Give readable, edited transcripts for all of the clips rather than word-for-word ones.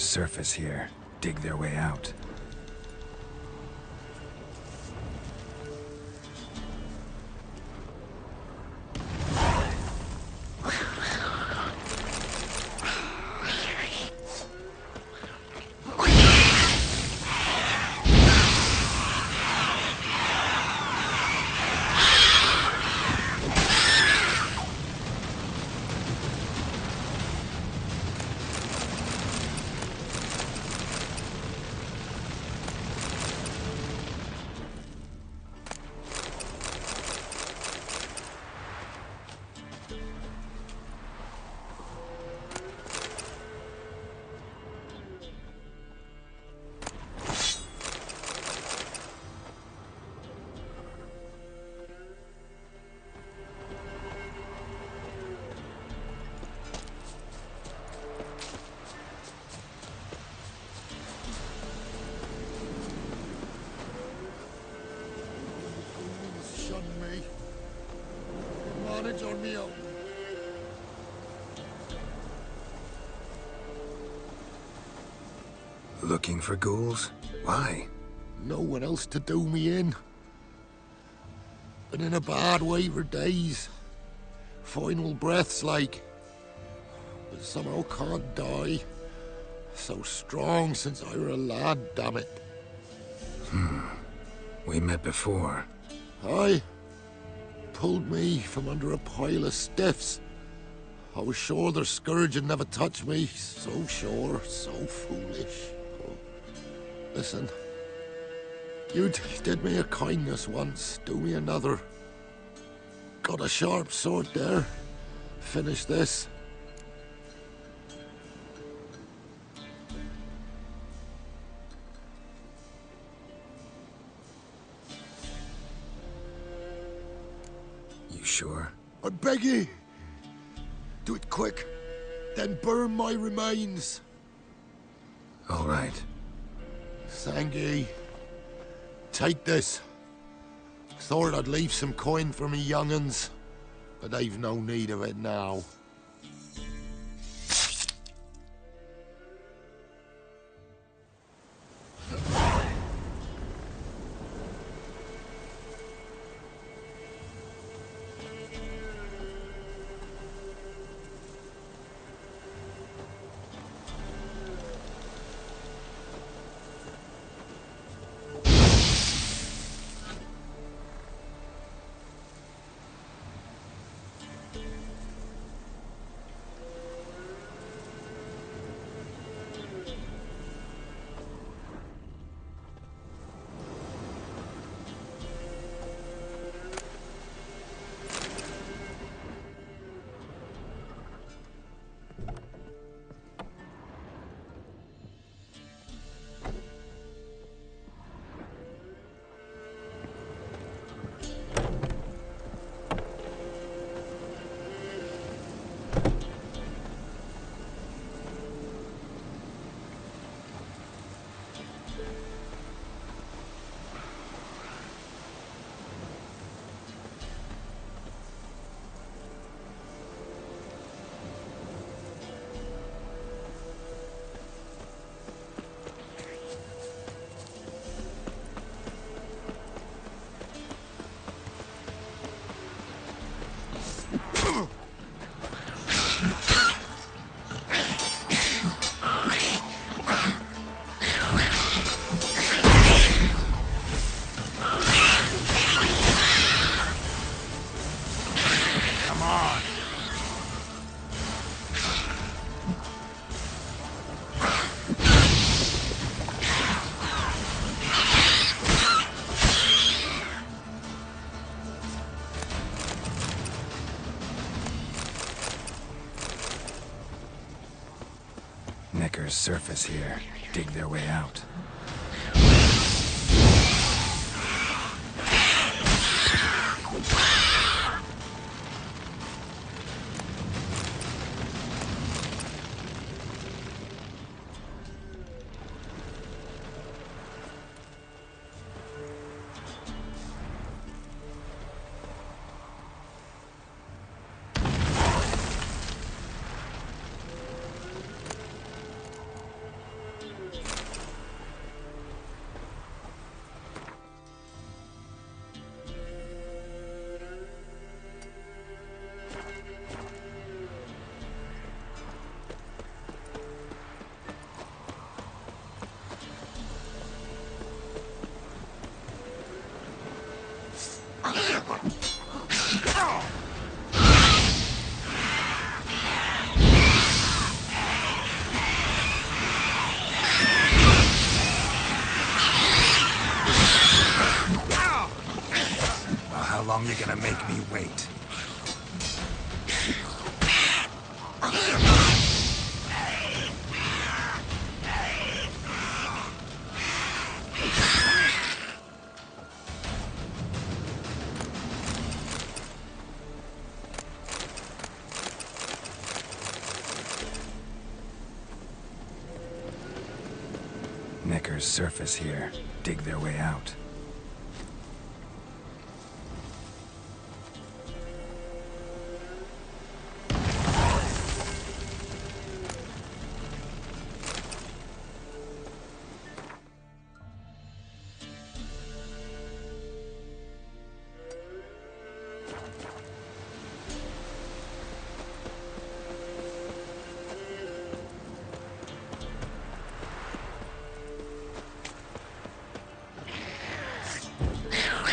Neckar's surface here. Dig their way out. Manage on me own. Looking for ghouls? Why? No one else to do me in. Been in a bad way for days. Final breaths like. But somehow can't die. So strong since I were a lad, damn it. We met before. Aye. Pulled me from under a pile of stiffs. I was sure their scourge would never touch me. So sure, so foolish. Oh. Listen. You did me a kindness once. Do me another. Got a sharp sword there. Finish this. You sure? I beg ye. Do it quick. Then burn my remains. All right. Thank ye. Take this. Thought I'd leave some coin for me young'uns, but they've no need of it now. Neckar's surface here. Dig their way out. Well, how long you gonna make me wait? Necker's surface here. Dig their way out.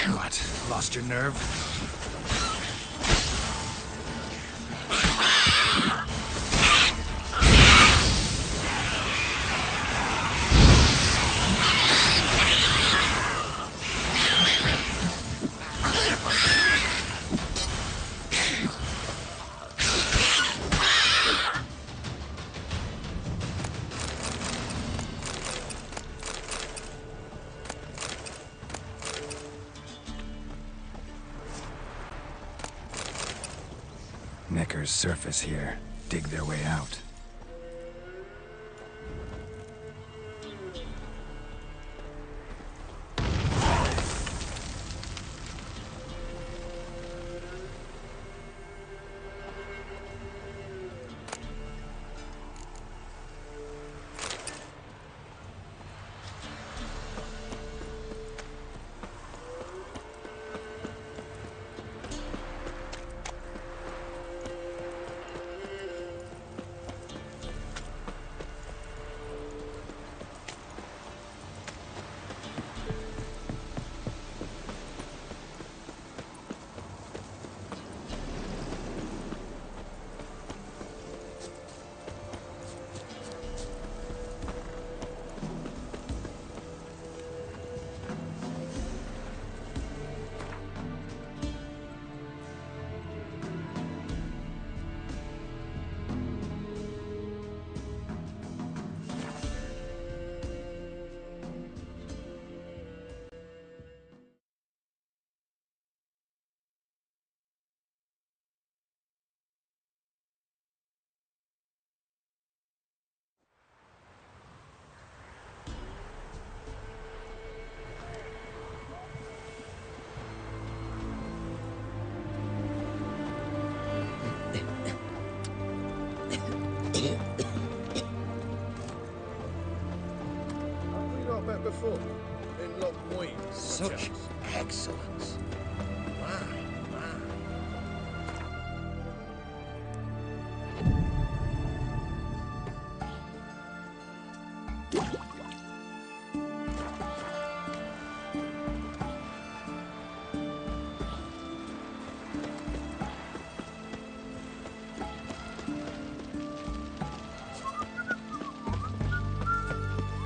What? Lost your nerve? Necker's surface here. Dig their way out. Before in Loch Moy. Such excellence. My.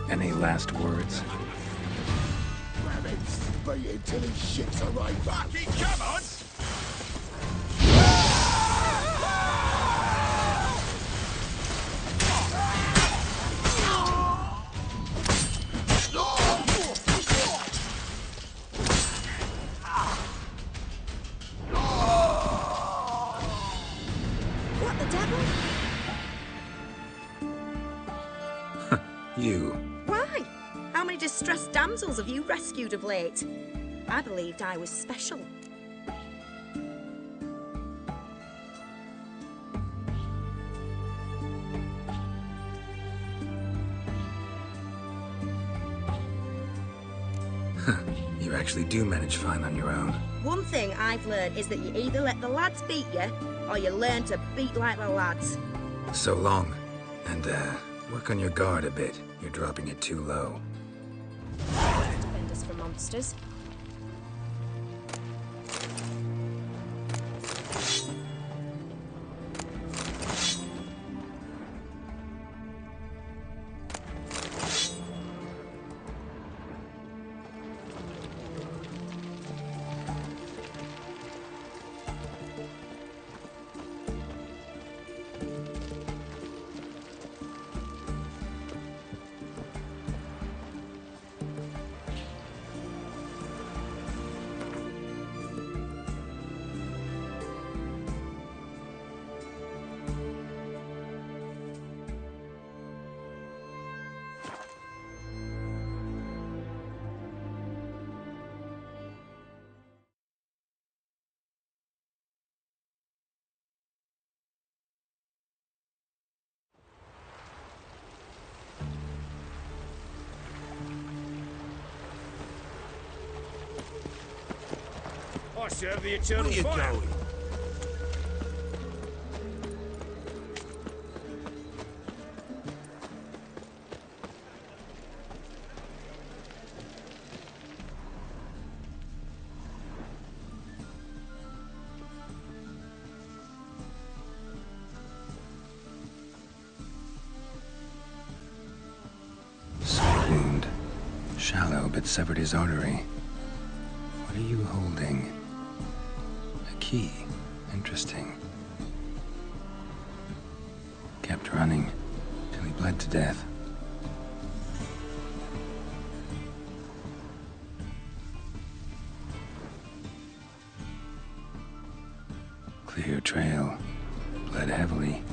Any last words? Rabbits, be until he shits a right back. Come on! What the devil? You. Why? How many distressed damsels have you rescued of late? I believed I was special. You actually do manage fine on your own. One thing I've learned is that you either let the lads beat you, or you learn to beat like the lads. So long. And, work on your guard a bit. You're dropping it too low. Defend us from monsters. I serve the eternal Where you fire. going? Slight wound. Shallow, but severed his artery. What are you holding? A key. Interesting. Kept running till he bled to death. Clear trail. Bled heavily.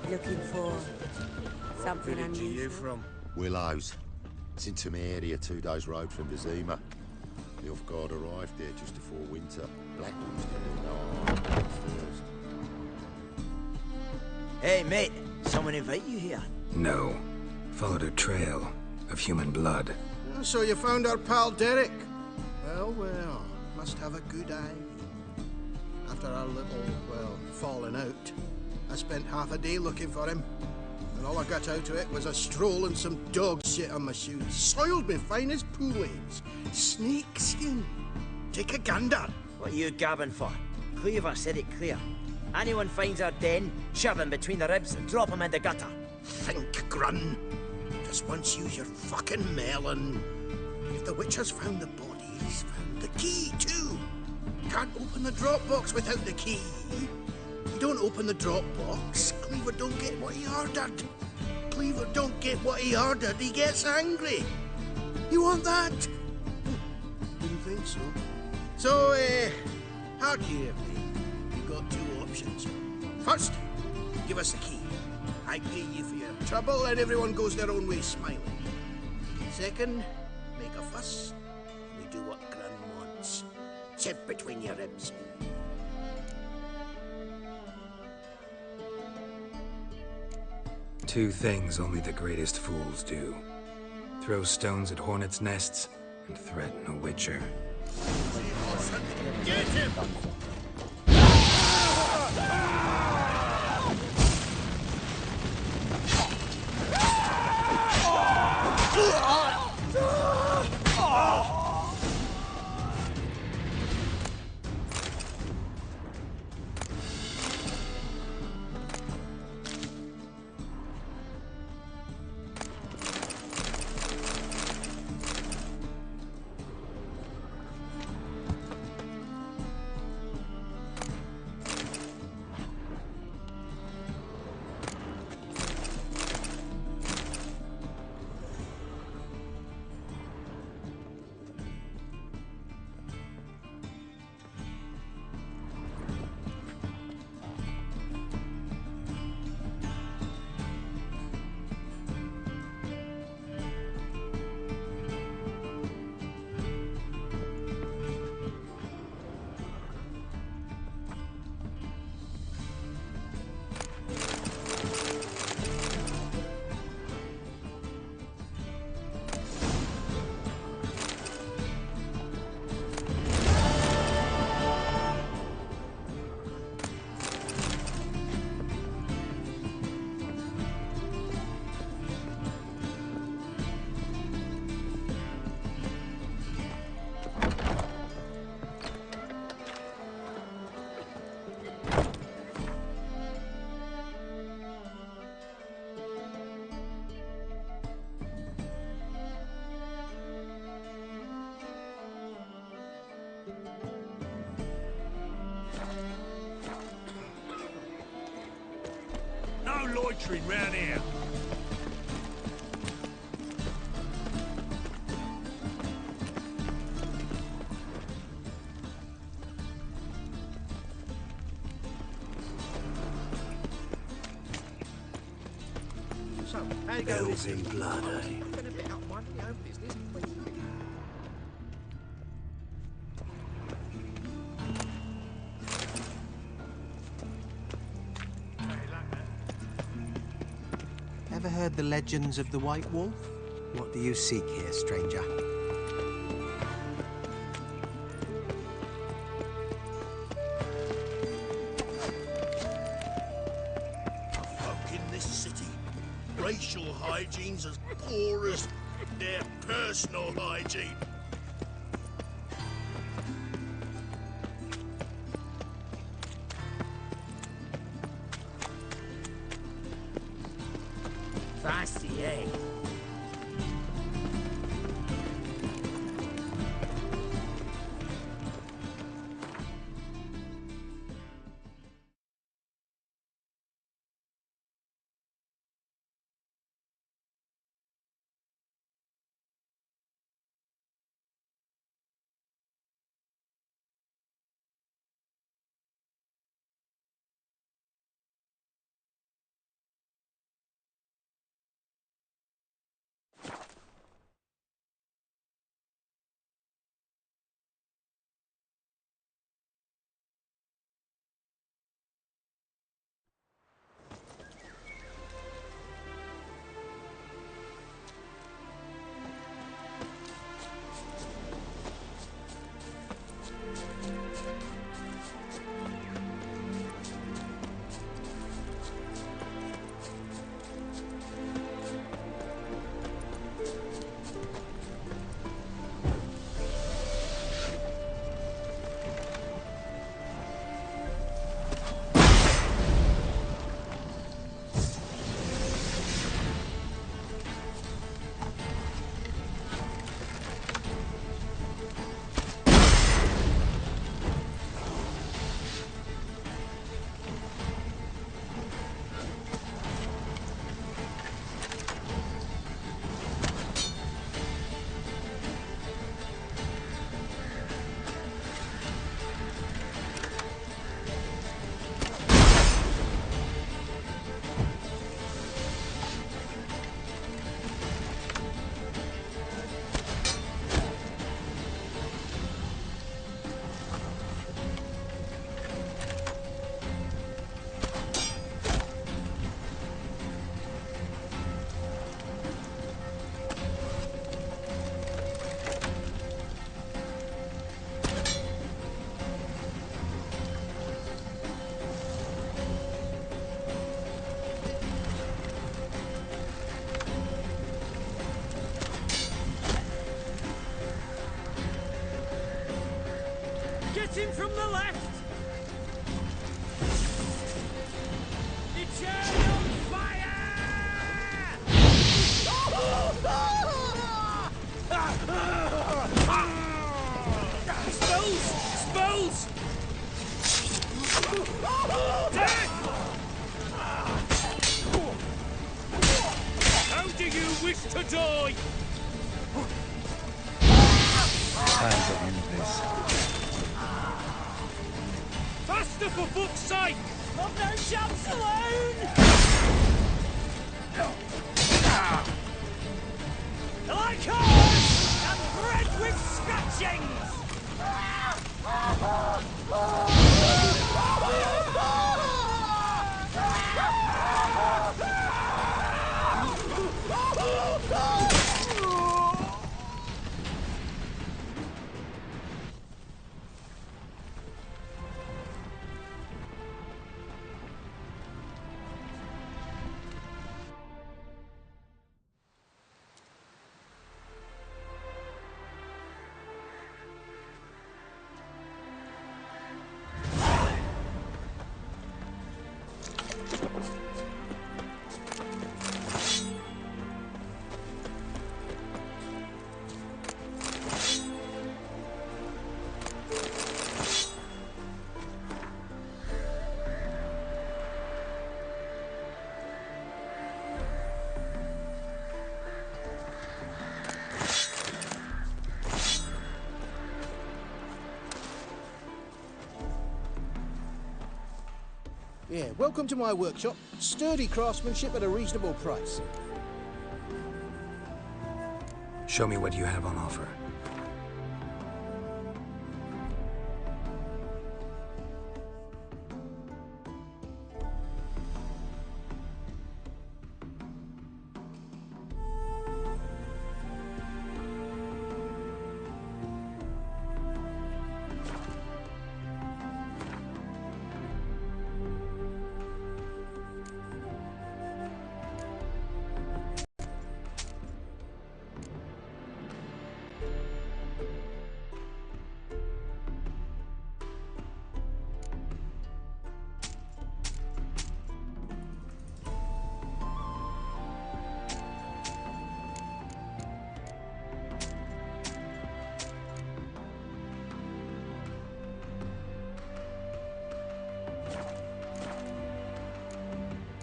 Looking for something Village are you unusual? from? Willows. It's in Temeria, 2 days' road from Vizima. The off-guard arrived there just before winter. Blackwood's still in first. Hey, mate. Someone invite you here? No. Followed a trail of human blood. So you found our pal Derek? Well, well, must have a good eye. After our little, well, falling out, I spent half a day looking for him. And all I got out of it was a stroll and some dog shit on my shoes. Soiled me fine as pool lanes. Snake skin. Take a gander. What are you gabbing for? Cleaver said it clear. Anyone finds our den, shove him between the ribs and drop him in the gutter. think, Grun. Just once use your fucking melon. If the witch has found the body, he's found the key too. Can't open the drop box without the key. You don't open the drop box, Cleaver don't get what he ordered. Cleaver don't get what he ordered, he gets angry. You want that? Didn't think so. So, hard here, mate. You've got two options. First, give us the key. I pay you for your trouble and everyone goes their own way smiling. Second, make a fuss. We do what Grun wants. Chip between your ribs. Two things only the greatest fools do. Throw stones at hornets' nests and threaten a witcher. Get him! No loitering round here. So, how you Bells in blood, eh? Ever heard the legends of the White Wolf? What do you seek here, stranger? folk in this city? Racial hygiene's as poor as their personal hygiene. Fancy, eh? die! Time's at the end of this. Faster, for fuck's sake! I've no chance alone! Like ours! And bread with scratchings! Yeah, welcome to my workshop. Sturdy craftsmanship at a reasonable price. Show me what you have on offer.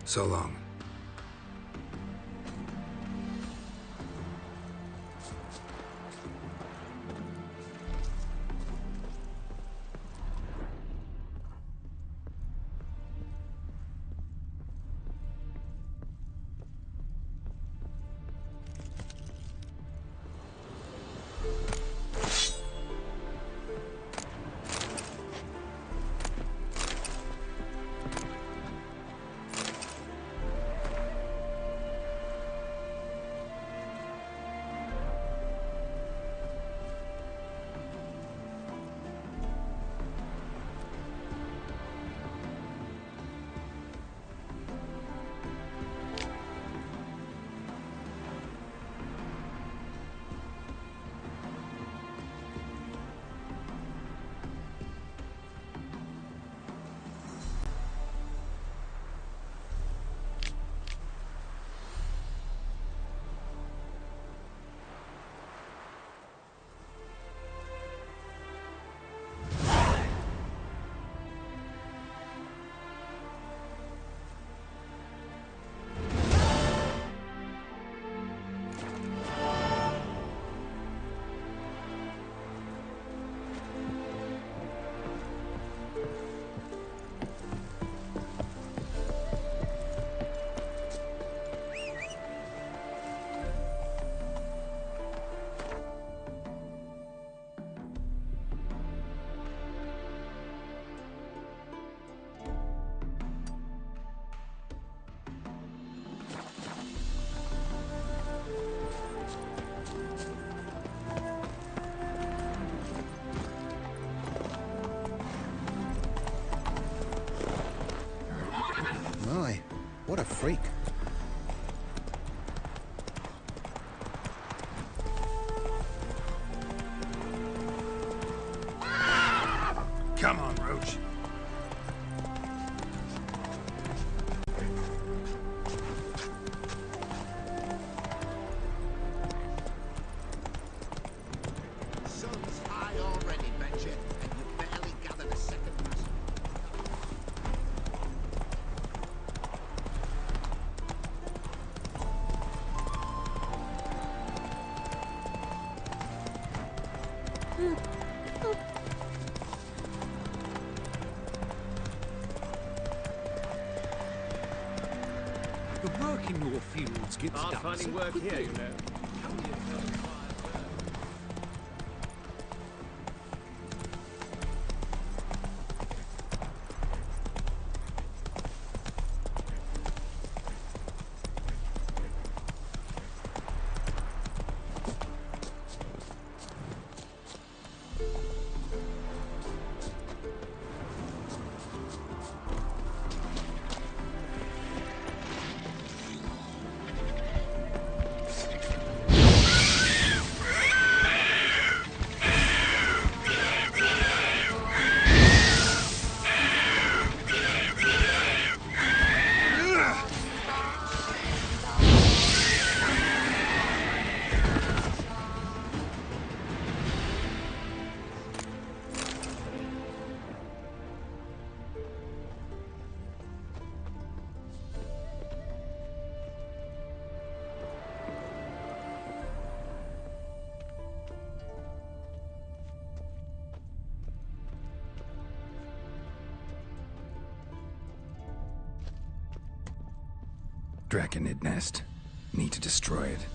So long. My, what a freak. Come on, Roach. Sun's high already, betcha, and you barely gathered a second. The work in your fields gets done finding so work quickly. here, you know. Draconid nest. Need to destroy it.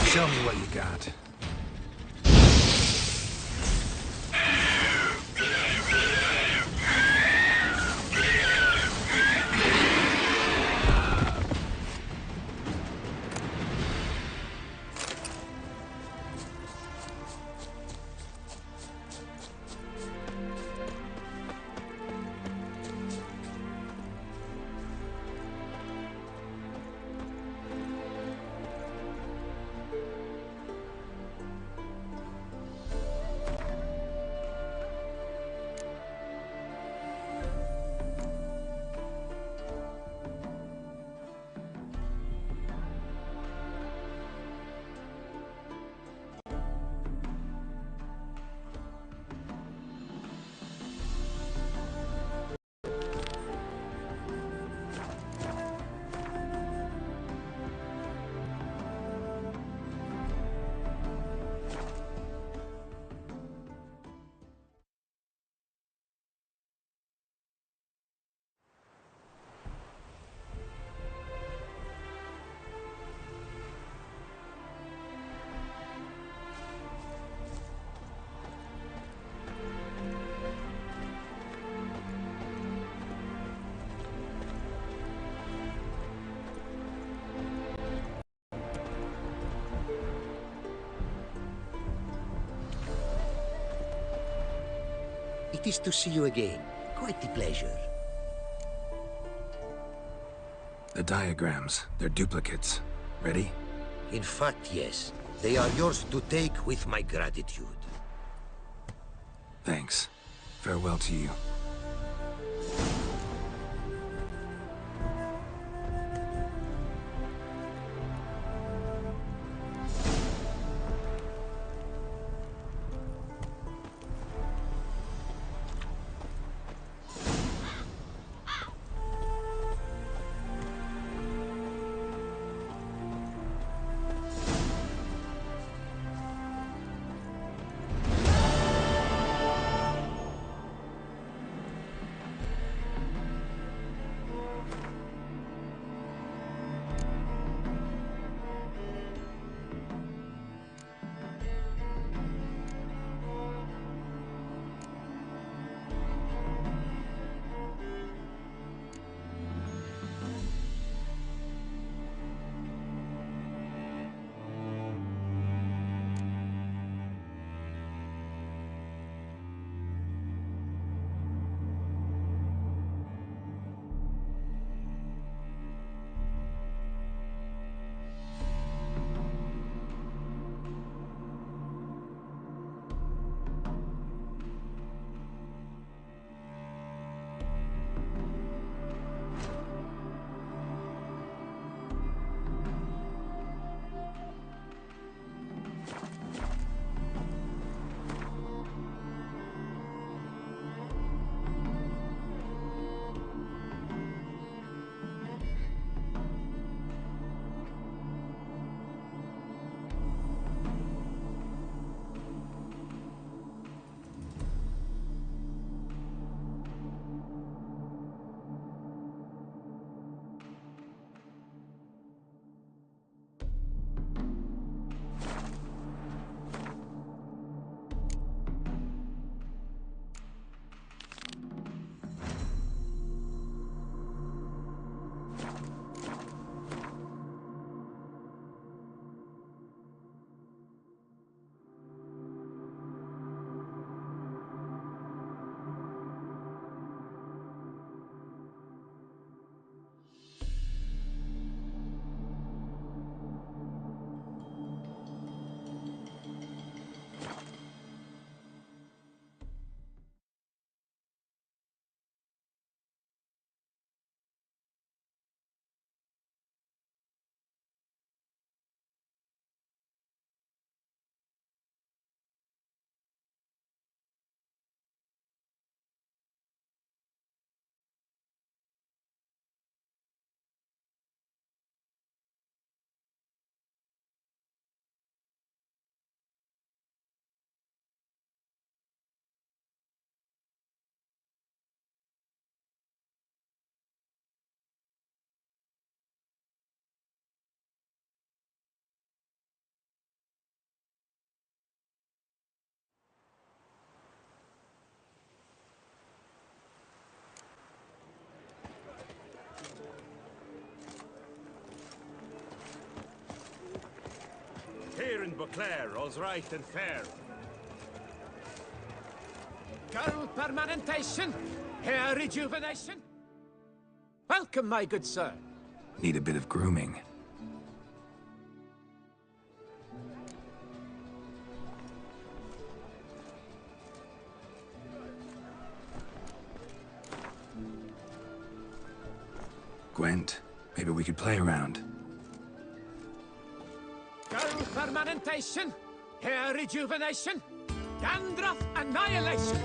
Show me what you got. It is to see you again. Quite the pleasure. The diagrams, they're duplicates. Ready? In fact, yes. They are yours to take with my gratitude. Thanks. Farewell to you. Beauclair, all's right and fair. Girl permanentation, hair rejuvenation. Welcome, my good sir. Need a bit of grooming. Gwent, maybe we could play around. Girl permanentation, hair rejuvenation, dandruff annihilation.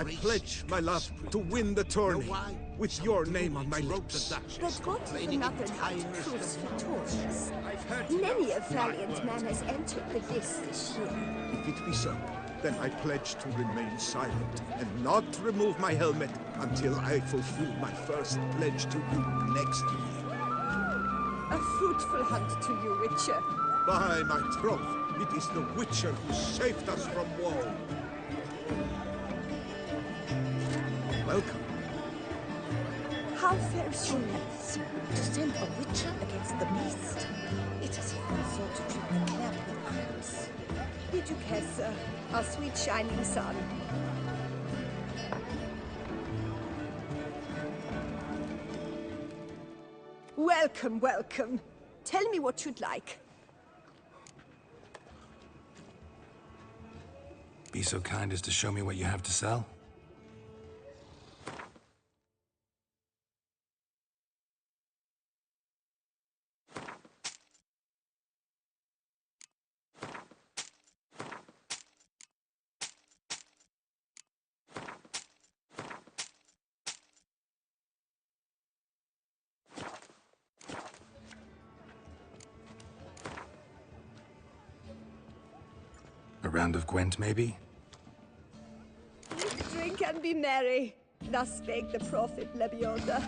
I pledge my love to win the tourney with your name on my lips. But what if another knight proves victorious? Many a valiant man has entered the list this year. If it be so, then I pledge to remain silent and not remove my helmet until I fulfill my first pledge to you next year. A fruitful hunt to you, Witcher. By my troth, it is the Witcher who saved us from woe. Welcome. How fares your health? To send a witcher against the beast. It is also to treat the camp with arms. Bid you care, sir, our sweet shining sun. Welcome, welcome. Tell me what you'd like. Be so kind as to show me what you have to sell? A round of Gwent, maybe? Eat, drink, and be merry. Thus spake the prophet Lebioda.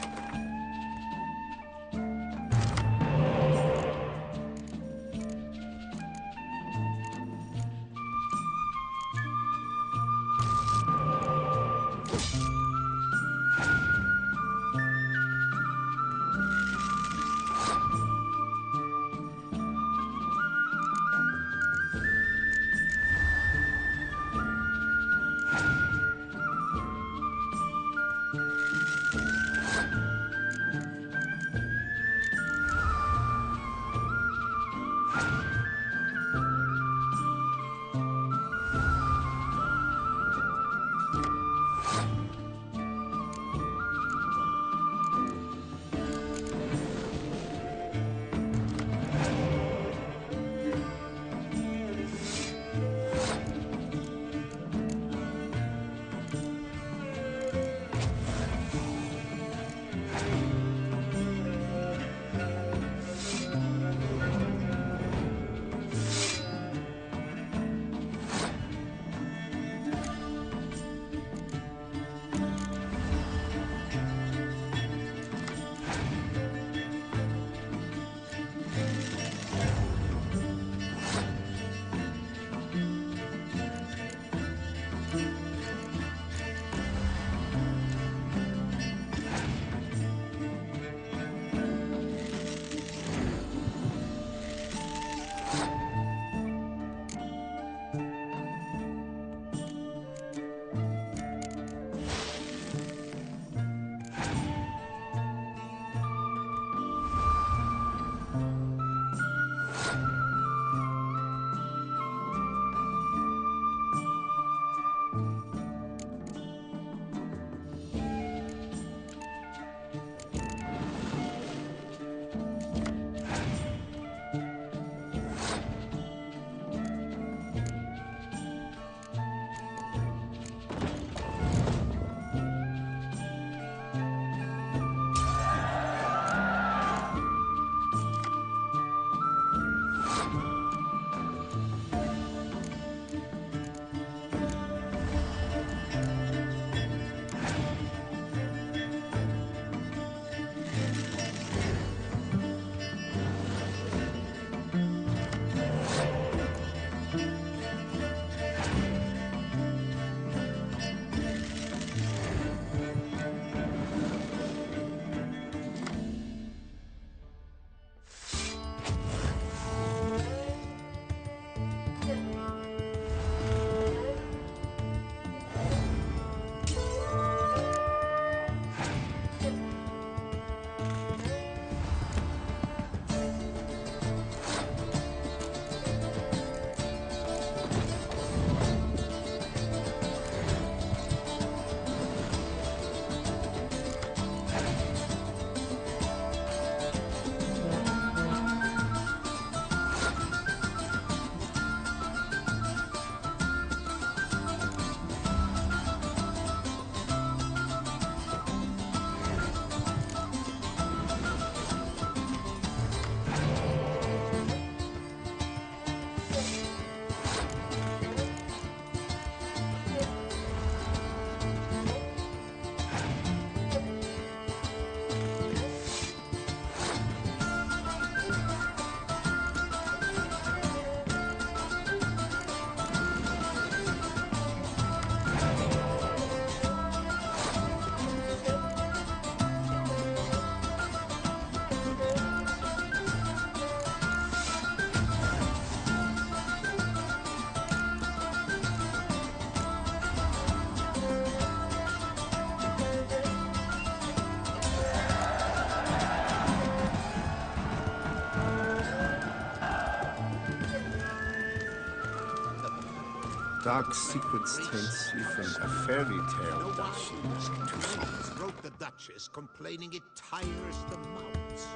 Dark secrets tells you from a fairy tale that she too soft. Wrote the Duchess complaining it tires the mounts.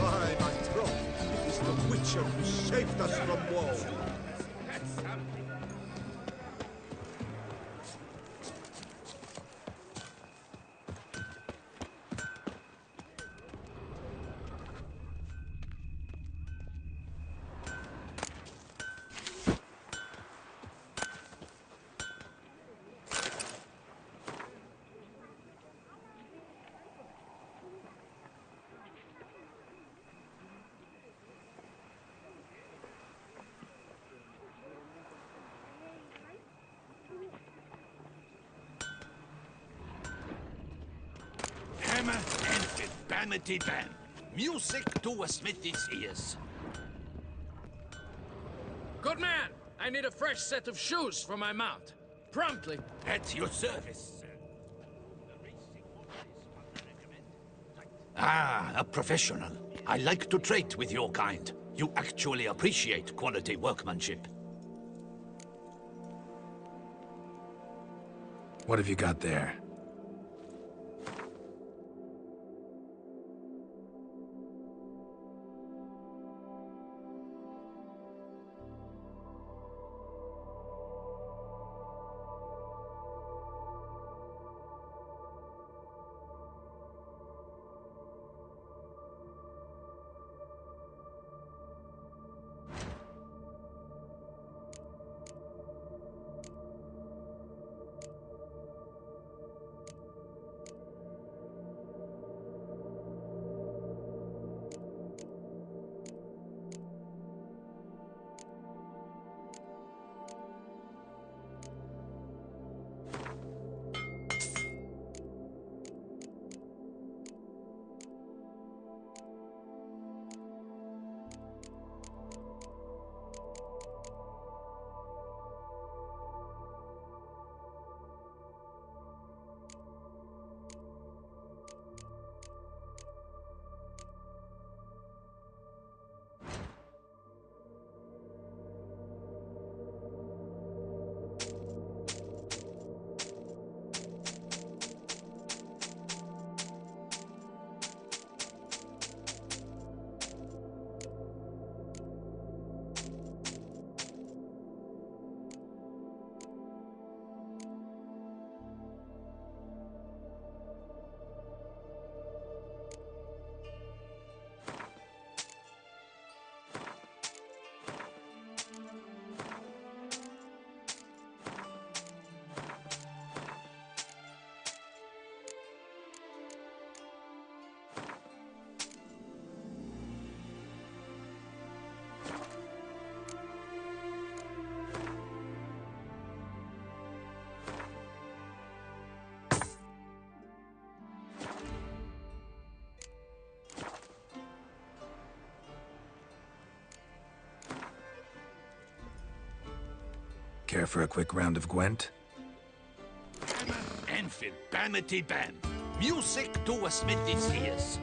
By my throat, it is the Witcher who saved us from woe. Hammer and Bamity Bam. Music to a smithy's ears. Good man! I need a fresh set of shoes for my mount. Promptly. At your service, sir. Ah, a professional. I like to trade with your kind. You actually appreciate quality workmanship. What have you got there? Care for a quick round of Gwent? Anfield, Bamity Bam. Music to a smithy's ears.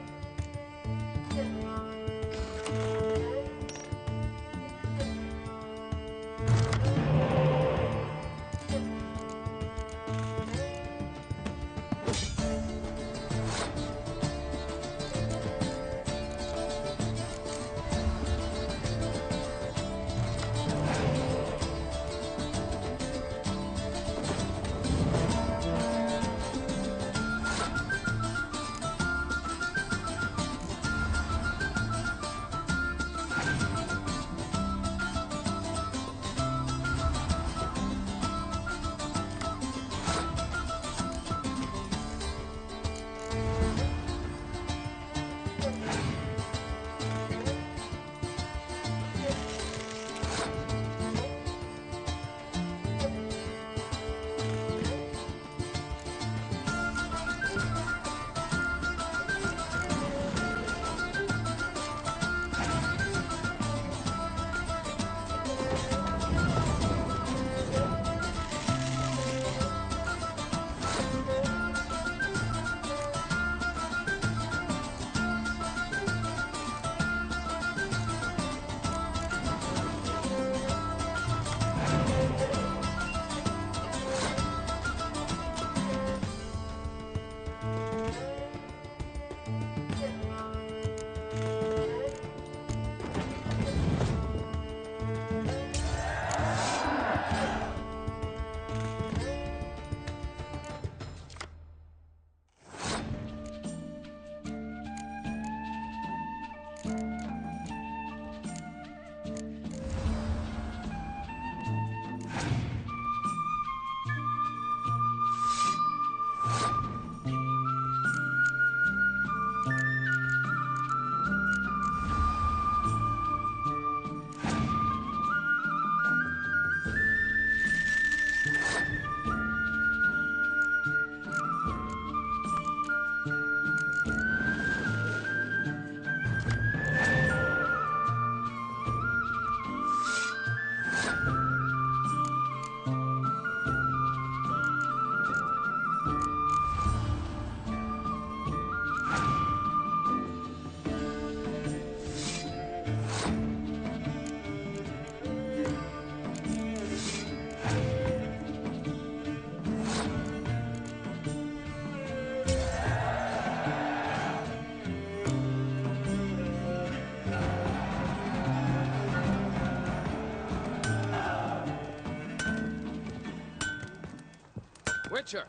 Witcher,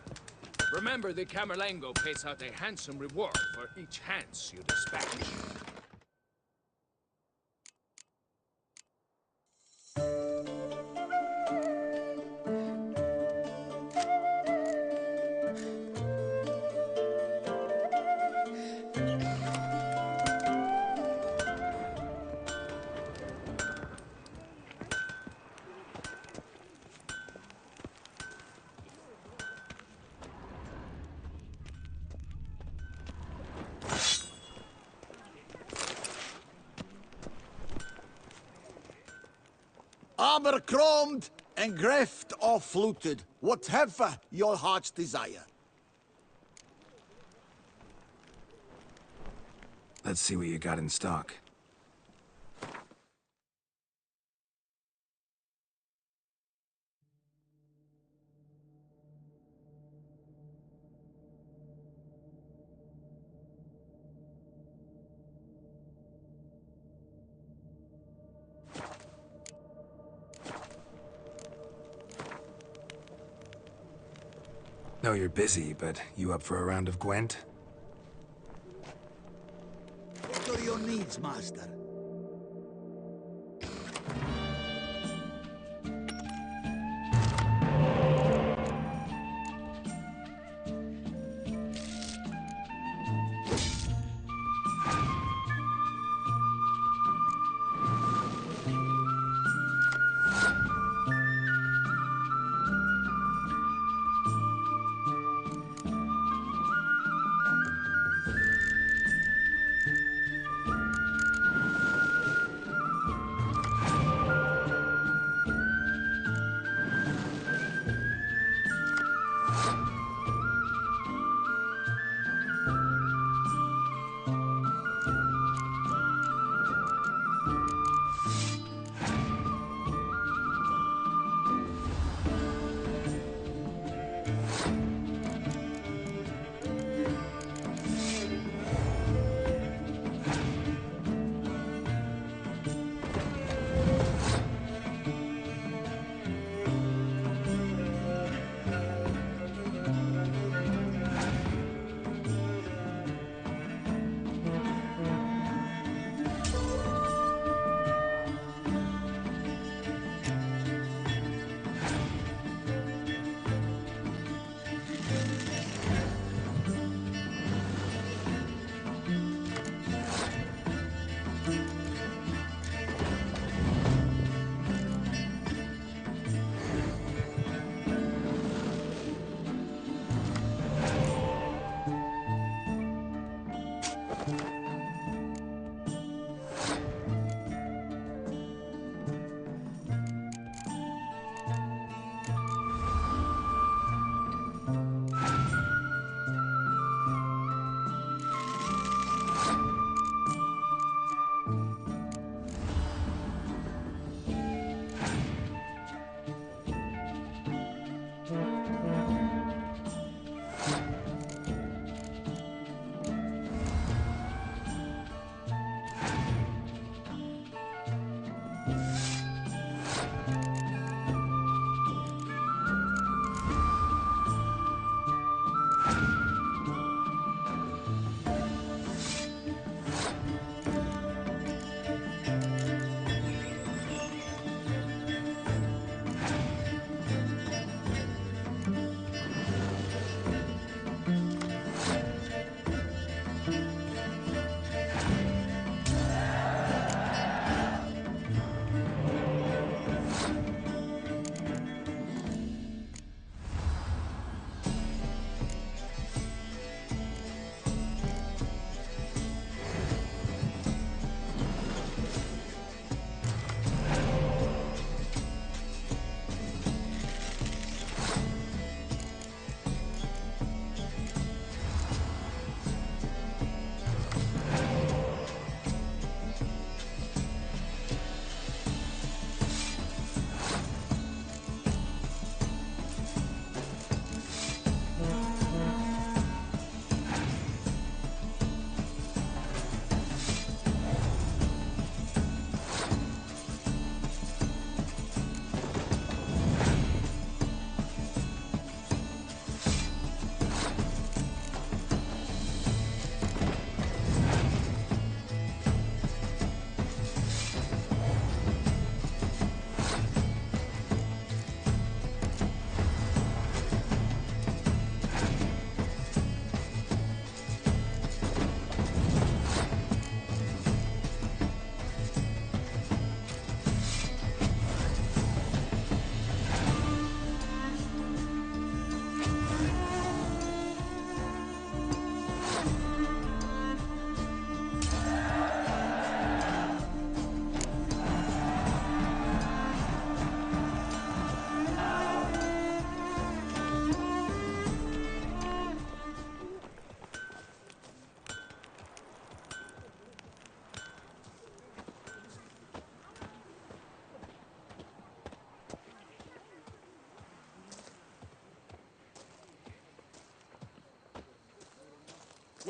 remember the Camerlengo pays out a handsome reward for each Hans you dispatch. Abercrombed and greft or fluted, whatever your heart's desire. Let's see what you got in stock. Know you're busy, but you up for a round of Gwent? What are your needs, master?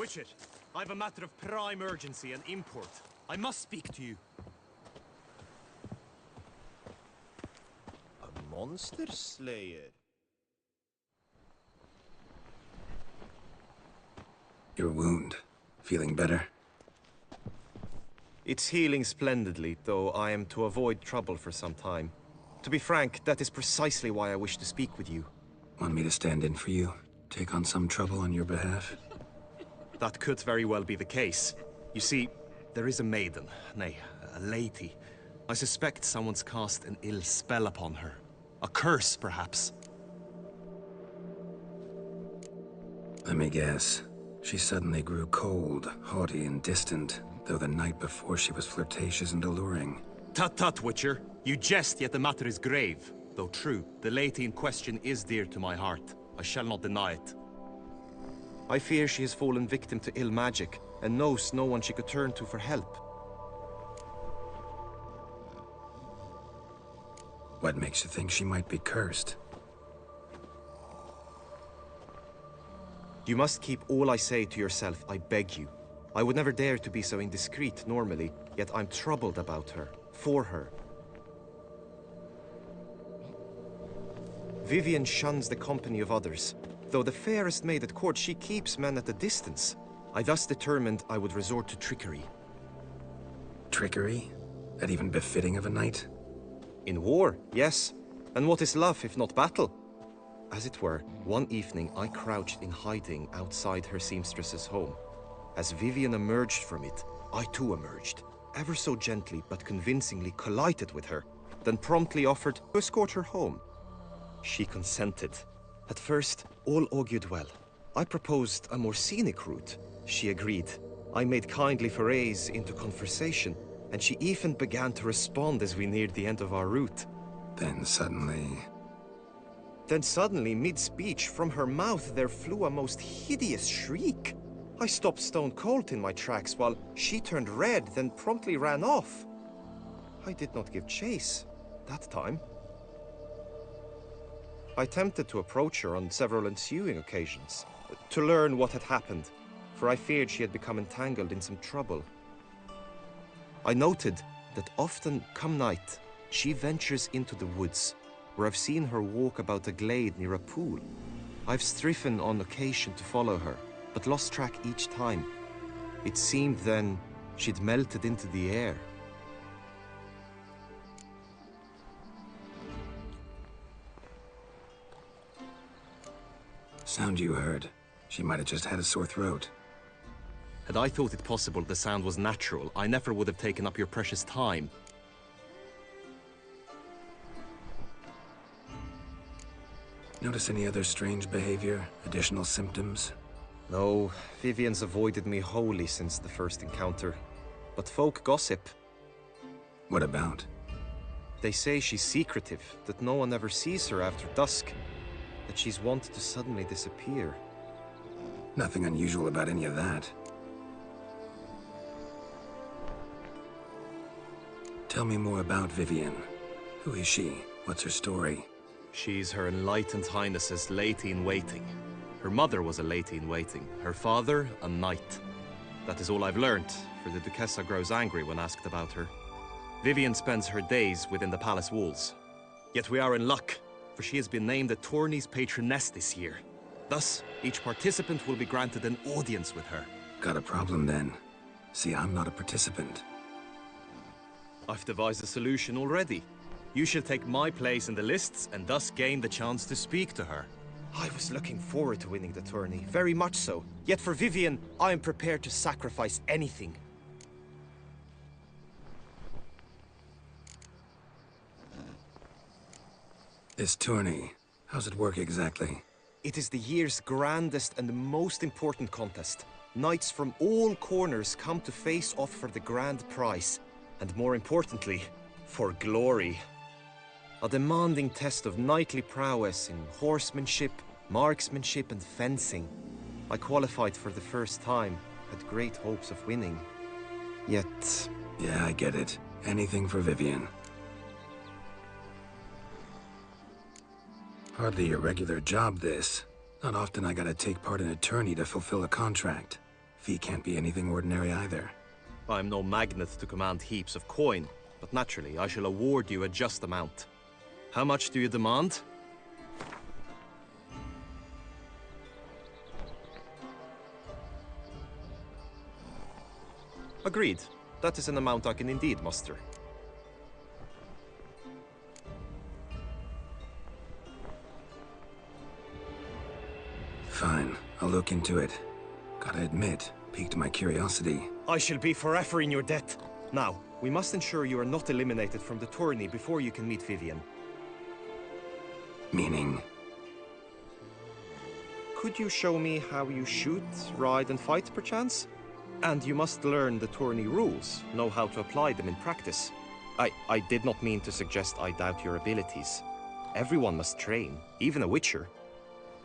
Witcher, I have a matter of prime urgency and import. I must speak to you. A monster slayer? Your wound. Feeling better? It's healing splendidly, though I am to avoid trouble for some time. To be frank, that is precisely why I wish to speak with you. Want me to stand in for you? Take on some trouble on your behalf? That could very well be the case. You see, there is a maiden, nay, a lady. I suspect someone's cast an ill spell upon her. A curse, perhaps. Let me guess. She suddenly grew cold, haughty, and distant, though the night before she was flirtatious and alluring. Tut tut, Witcher. You jest, yet the matter is grave. Though true, the lady in question is dear to my heart. I shall not deny it. I fear she has fallen victim to ill magic, and knows no one she could turn to for help. What makes you think she might be cursed? You must keep all I say to yourself, I beg you. I would never dare to be so indiscreet normally, yet I'm troubled about her, for her. Vivienne shuns the company of others. Though the fairest maid at court, she keeps men at a distance. I thus determined I would resort to trickery. Trickery? That even befitting of a knight? In war, yes. And what is love if not battle? As it were, one evening I crouched in hiding outside her seamstress's home. As Vivienne emerged from it, I too emerged, ever so gently but convincingly collided with her, then promptly offered to escort her home. She consented. At first, all augured well. I proposed a more scenic route. She agreed. I made kindly forays into conversation, and she even began to respond as we neared the end of our route. Then suddenly, mid-speech, from her mouth there flew a most hideous shriek. I stopped stone cold in my tracks while she turned red, then promptly ran off. I did not give chase that time. I attempted to approach her on several ensuing occasions, to learn what had happened, for I feared she had become entangled in some trouble. I noted that often, come night, she ventures into the woods, where I've seen her walk about a glade near a pool. I've striven on occasion to follow her, but lost track each time. It seemed then she'd melted into the air. sound you heard. She might have just had a sore throat. Had I thought it possible the sound was natural, I never would have taken up your precious time. Notice any other strange behavior? Additional symptoms? No, Vivienne's avoided me wholly since the first encounter. But folk gossip. What about? They say she's secretive, that no one ever sees her after dusk, that she's wont to suddenly disappear. Nothing unusual about any of that. Tell me more about Vivienne. Who is she? What's her story? She's Her Enlightened Highness's lady-in-waiting. Her mother was a lady-in-waiting, her father a knight. That is all I've learnt, for the Duchessa grows angry when asked about her. Vivienne spends her days within the palace walls. Yet we are in luck, for she has been named a tourney's patroness this year. Thus, each participant will be granted an audience with her. Got a problem then. See, I'm not a participant. I've devised a solution already. You shall take my place in the lists and thus gain the chance to speak to her. I was looking forward to winning the tourney, very much so. Yet for Vivienne, I am prepared to sacrifice anything. This tourney, how's it work exactly? It is the year's grandest and most important contest. Knights from all corners come to face off for the grand prize. And more importantly, for glory. A demanding test of knightly prowess in horsemanship, marksmanship and fencing. I qualified for the first time, had great hopes of winning. Yet... Yeah, I get it. Anything for Vivienne. Hardly a regular job, this. Not often I gotta take part in a tourney to fulfill a contract. Fee can't be anything ordinary either. I'm no magnet to command heaps of coin, but naturally I shall award you a just amount. How much do you demand? Agreed. That is an amount I can indeed muster. Fine, I'll look into it. Gotta admit, piqued my curiosity. I shall be forever in your debt. Now, we must ensure you are not eliminated from the tourney before you can meet Vivienne. Meaning? Could you show me how you shoot, ride and fight, perchance? And you must learn the tourney rules, know how to apply them in practice. I did not mean to suggest I doubt your abilities. Everyone must train, even a witcher.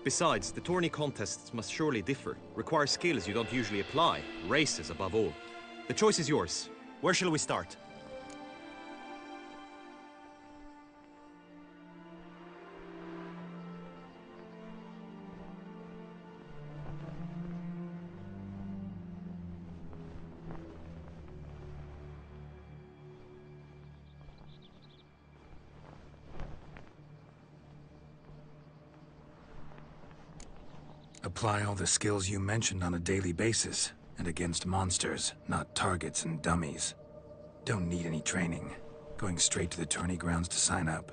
Besides, the tourney contests must surely differ, require skills you don't usually apply, races above all. The choice is yours. Where shall we start? Apply all the skills you mentioned on a daily basis, and against monsters, not targets and dummies. Don't need any training. Going straight to the tourney grounds to sign up.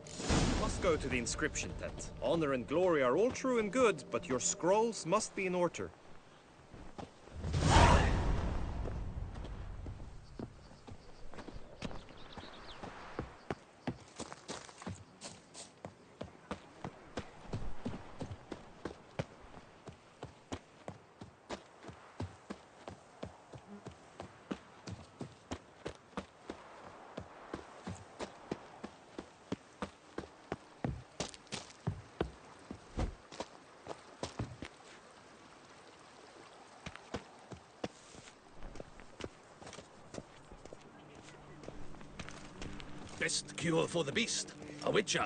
You must go to the inscription tent. Honor and glory are all true and good, but your scrolls must be in order. Best cure for the beast, a witcher.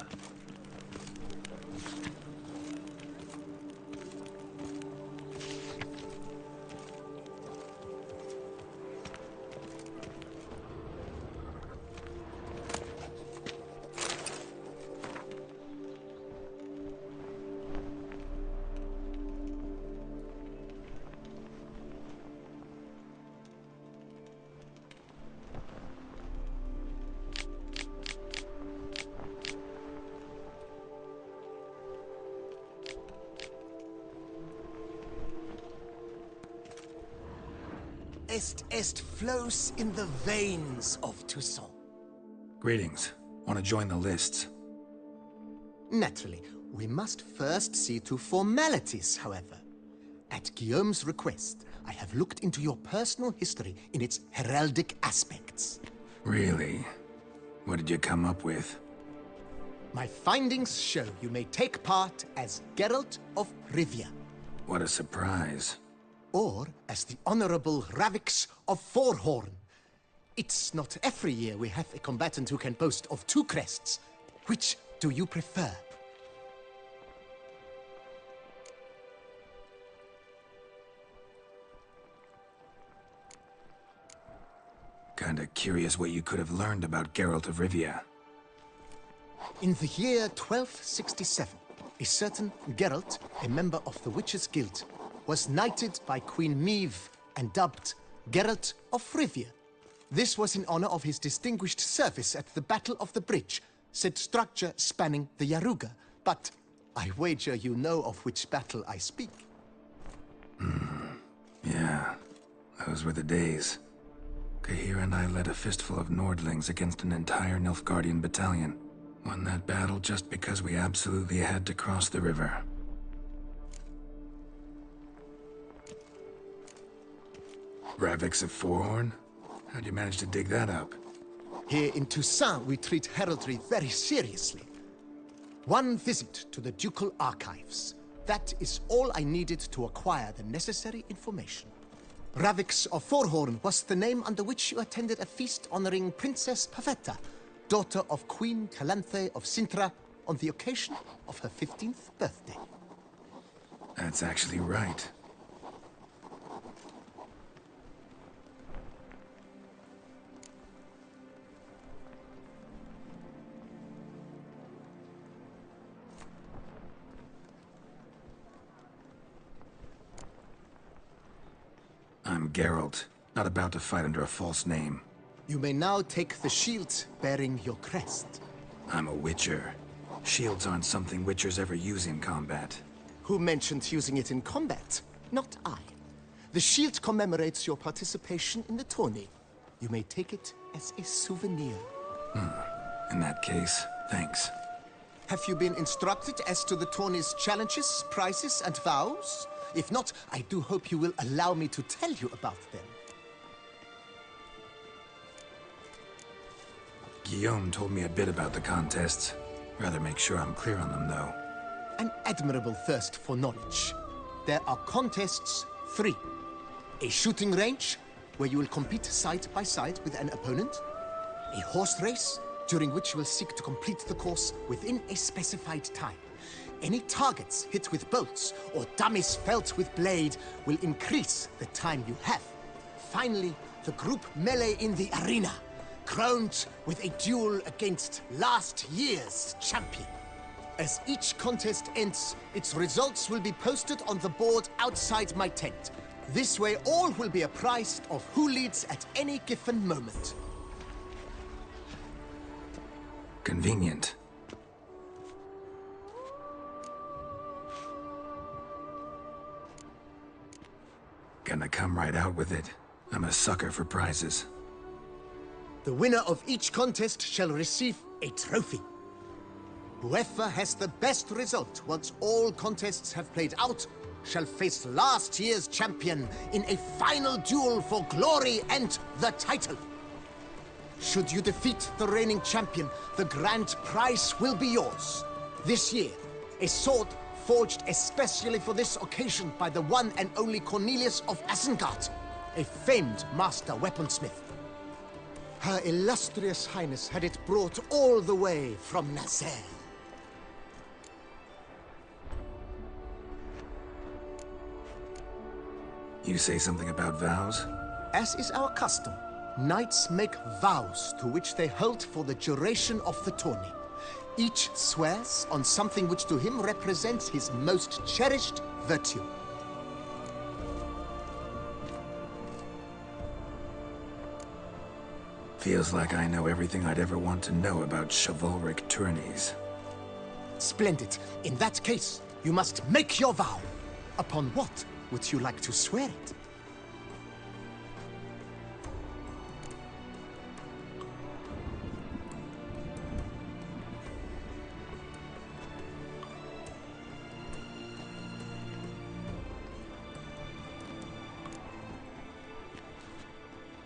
Est flows in the veins of Toussaint. Greetings. Want to join the lists? Naturally, we must first see to formalities, however. At Guillaume's request, I have looked into your personal history in its heraldic aspects. Really? What did you come up with? My findings show you may take part as Geralt of Rivia. What a surprise. Or as the Honorable Ravix of Forhorn. It's not every year we have a combatant who can boast of 2 crests. Which do you prefer? Kinda curious what you could have learned about Geralt of Rivia. In the year 1267, a certain Geralt, a member of the Witches' Guild, was knighted by Queen Meve and dubbed Geralt of Rivia. This was in honor of his distinguished service at the Battle of the Bridge, said structure spanning the Yaruga. But I wager you know of which battle I speak. Yeah, those were the days. Kahir and I led a fistful of Nordlings against an entire Nilfgaardian battalion. Won that battle just because we absolutely had to cross the river. Ravix of Forhorn? How'd you manage to dig that up? Here in Toussaint, we treat heraldry very seriously. One visit to the Ducal Archives. That is all I needed to acquire the necessary information. Ravix of Forhorn was the name under which you attended a feast honoring Princess Pavetta, daughter of Queen Calanthe of Sintra, on the occasion of her 15th birthday. That's actually right. Geralt, not about to fight under a false name. You may now take the shield bearing your crest. I'm a Witcher. Shields aren't something Witchers ever use in combat. Who mentioned using it in combat? Not I. The shield commemorates your participation in the tourney. You may take it as a souvenir. In that case, thanks. Have you been instructed as to the tourney's challenges, prizes, and vows? If not, I do hope you will allow me to tell you about them. Guillaume told me a bit about the contests. Rather make sure I'm clear on them, though. An admirable thirst for knowledge. There are contests 3. A shooting range, where you will compete side by side with an opponent. A horse race, during which you will seek to complete the course within a specified time. Any targets hit with bolts or dummies felt with blade will increase the time you have. Finally, the group melee in the arena, crowned with a duel against last year's champion. As each contest ends, its results will be posted on the board outside my tent. This way, all will be apprised of who leads at any given moment. Convenient. Gonna come right out with it. I'm a sucker for prizes. The winner of each contest shall receive a trophy. Whoever has the best result once all contests have played out shall face last year's champion in a final duel for glory and the title. Should you defeat the reigning champion, the grand prize will be yours. This year, a sword forged especially for this occasion by the one and only Cornelius of Isengard, a famed master weaponsmith. Her illustrious highness had it brought all the way from Nazaire. You say something about vows? As is our custom, knights make vows to which they hold for the duration of the tourney. Each swears on something which to him represents his most cherished virtue. Feels like I know everything I'd ever want to know about chivalric tourneys. Splendid. In that case, you must make your vow. Upon what would you like to swear it?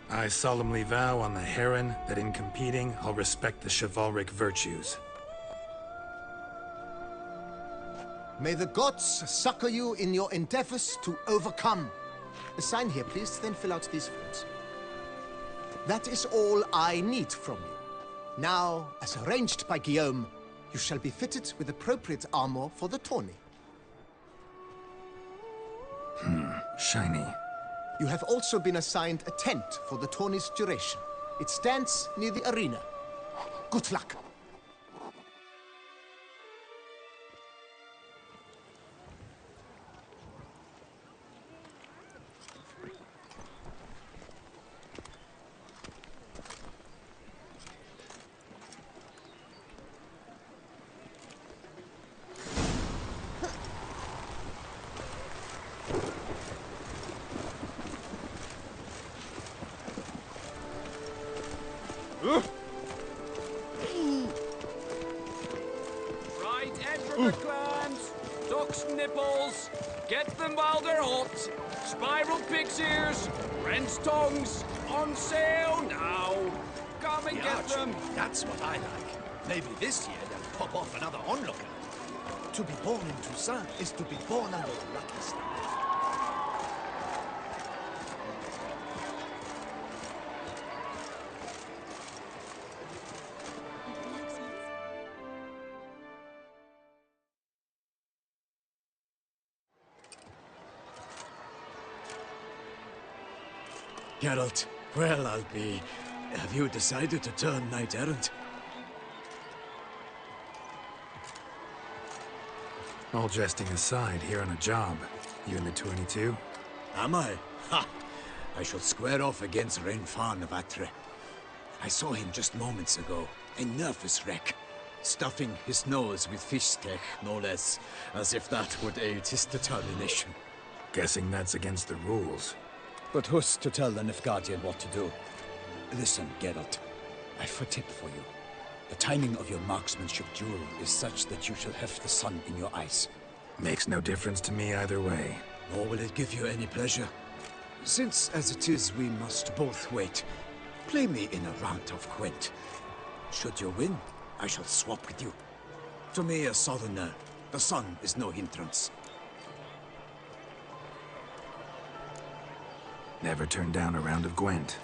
I solemnly vow on the Heron that in competing, I'll respect the chivalric virtues. May the gods succor you in your endeavors to overcome. Sign here, please, then fill out these forms. That is all I need from you. Now, as arranged by Guillaume, you shall be fitted with appropriate armor for the tourney. Shiny. You have also been assigned a tent for the tourney's duration. It stands near the arena. Good luck. Right, Edinburgh clams, duck's nipples, get them while they're hot, spiral pig's ears, wren's tongues, on sale now. Come and get them. That's what I like. Maybe this year they'll pop off another onlooker. To be born in Toussaint is to be born under a lucky star. Geralt, well, I'll be. Have you decided to turn knight-errant? All jesting aside, here on a job. You in the 22? Am I? Ha! I shall square off against Renfan of Atre. I saw him just moments ago, a nervous wreck, stuffing his nose with fish steak, no less, as if that would aid his determination. Guessing that's against the rules. But who's to tell the Nilfgaardian what to do? Listen, Geralt, I've a tip for you. The timing of your marksmanship duel is such that you shall have the sun in your eyes. Makes no difference to me either way. Nor will it give you any pleasure. Since, as it is, we must both wait, play me in a round of Gwent. Should you win, I shall swap with you. To me, a southerner, the sun is no hindrance. Never turn down a round of Gwent.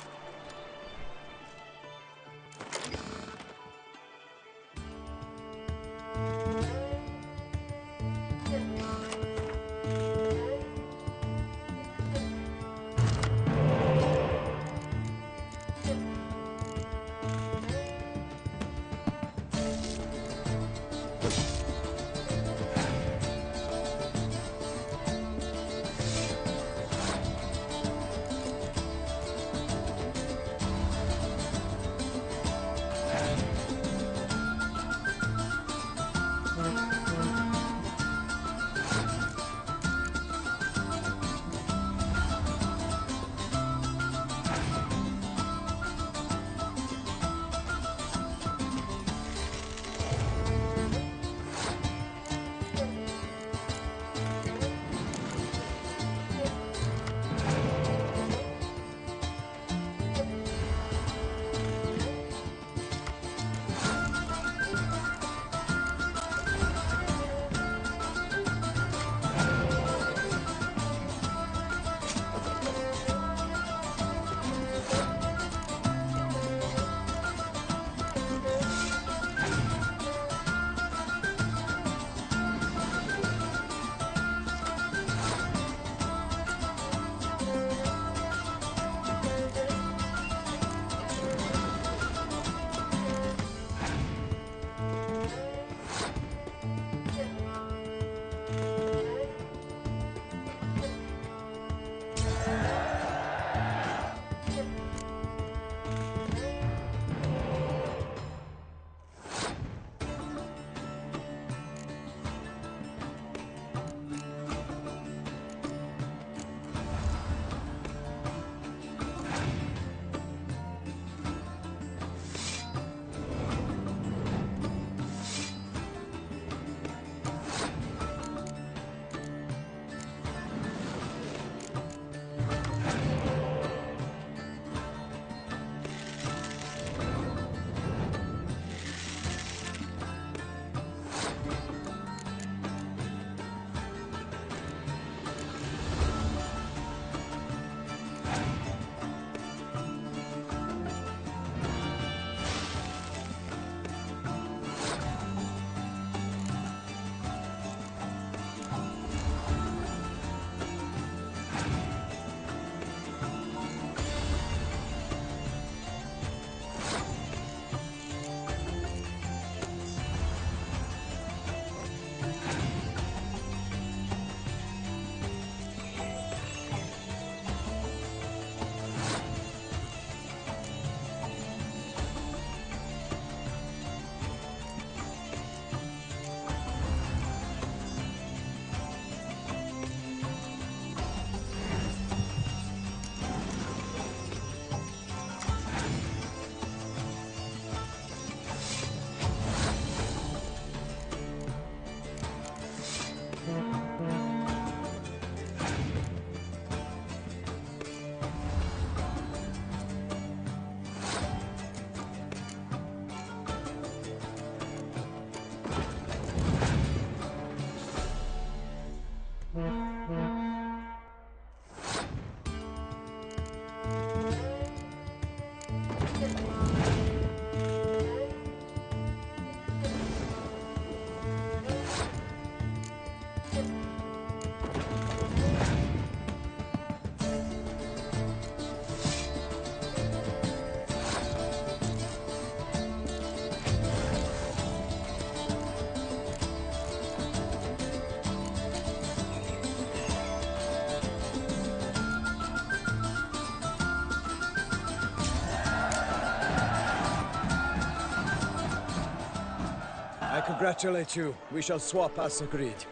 I congratulate you. We shall swap as agreed.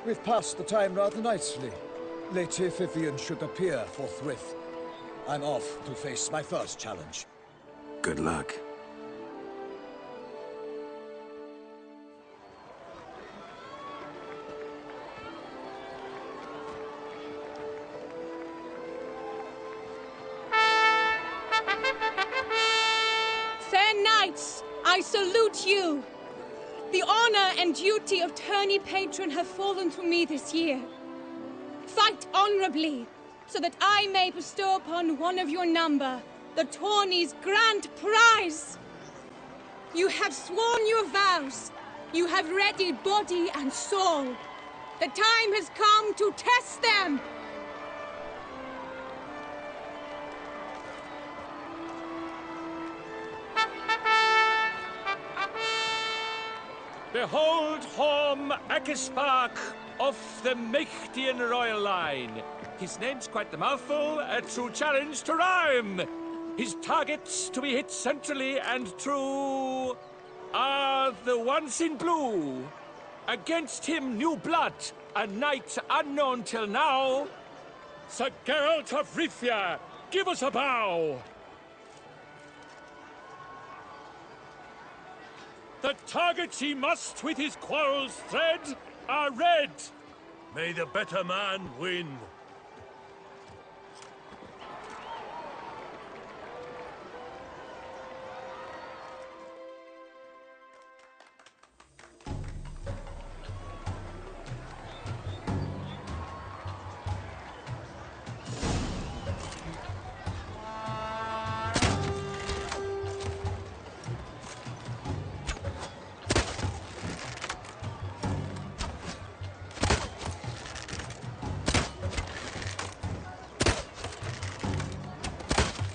We've passed the time rather nicely. Lady Vivian should appear forthwith. I'm off to face my first challenge. Good luck. Fair knights, I salute you. The honor and duty of tourney patron have fallen to me this year. Fight honorably, so that I may bestow upon one of your number the tourney's grand prize. You have sworn your vows. You have readied body and soul. The time has come to test them. Behold Horm Akispark of the Mechtian royal line. His name's quite the mouthful, a true challenge to rhyme. His targets to be hit centrally and true are the ones in blue. Against him new blood, a knight unknown till now. Sir Geralt of Rivia, give us a bow. The targets he must with his quarrels thread are red. May the better man win.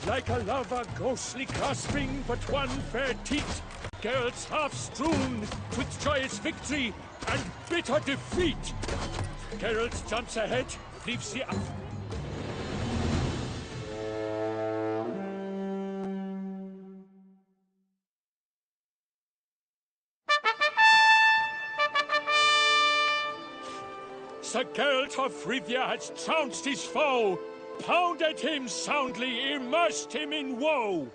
Like a lover ghostly clasping but one fair teat, Geralt's half strewn with joyous victory and bitter defeat. Geralt jumps ahead, leaves the Sir Geralt of Rivia has trounced his foe, pounded him soundly, immersed him in woe.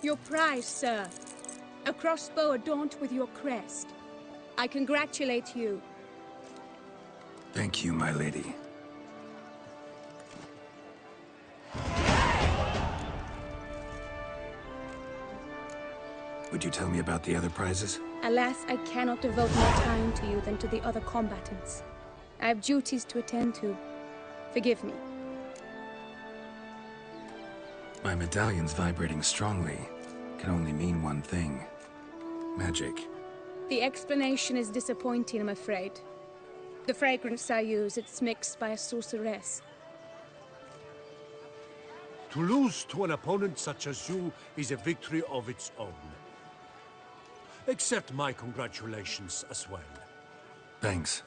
Your prize, sir. A crossbow adorned with your crest. I congratulate you. Thank you, my lady. Would you tell me about the other prizes? Alas, I cannot devote more time to you than to the other combatants. I have duties to attend to. Forgive me. My medallion's vibrating strongly. Can only mean one thing. Magic. The explanation is disappointing, I'm afraid. The fragrance I use, it's mixed by a sorceress. To lose to an opponent such as you is a victory of its own. Accept my congratulations as well. Thanks.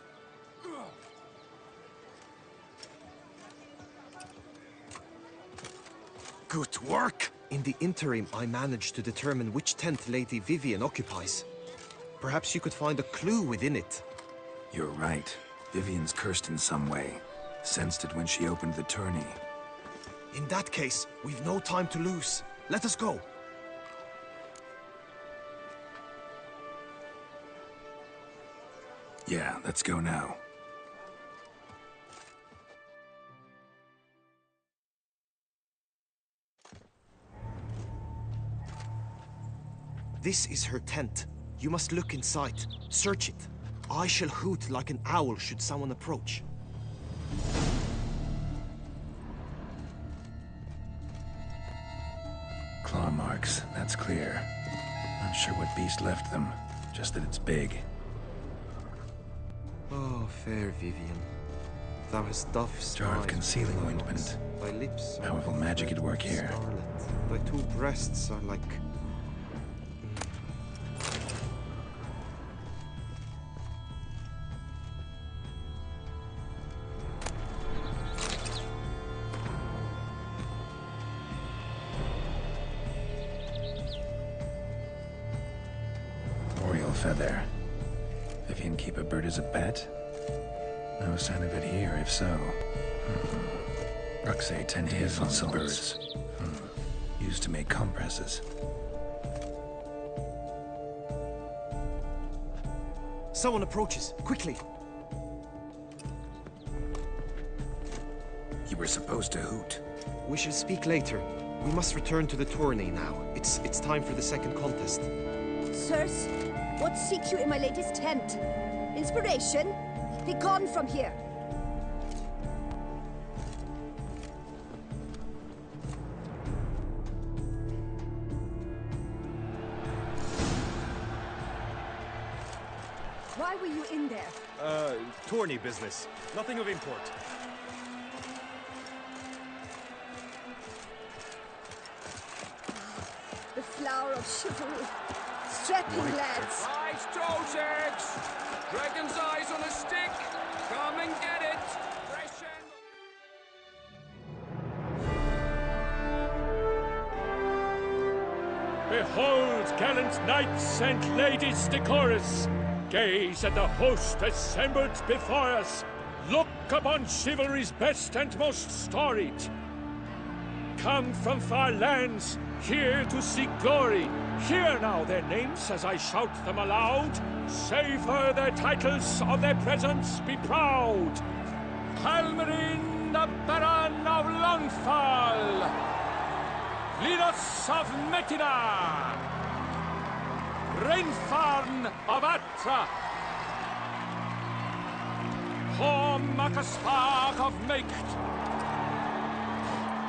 Good work! In the interim, I managed to determine which tent Lady Vivian occupies. Perhaps you could find a clue within it. You're right. Vivian's cursed in some way. Sensed it when she opened the tourney. In that case, we've no time to lose. Let us go. Yeah, let's go now. This is her tent. You must look inside. Search it. I shall hoot like an owl should someone approach. Claw marks, that's clear. Not sure what beast left them, just that it's big. Oh, fair Vivian. Thou hast dove's Jar of eyes concealing with thy ointment. eyes. Thy lips are Powerful of magic at work red here. scarlet. Thy two breasts are like... feather. Vivian keep a bird as a pet? No sign of it here, if so. Ruxay tend to eat fossil birds. Used to make compresses. Someone approaches. Quickly! You were supposed to hoot. We shall speak later. We must return to the tourney now. It's time for the second contest. Sirs, what seek you in my lady's tent? Inspiration? Be gone from here. Why were you in there? Tourney business. Nothing of import. The flower of chivalry. Strapping lads. Ice toes eggs! Dragon's eyes on a stick! Come and get it! Fresh and... Behold, gallant knights and ladies decorous! Gaze at the host assembled before us! Look upon chivalry's best and most storied! Come from far lands, here to seek glory. Hear now their names as I shout them aloud. Savor their titles, of their presence be proud. Halmarin, the Baron of Longfall. Linus of Metina. Rainfarn of Atra. Horm Akaspag of Meikt.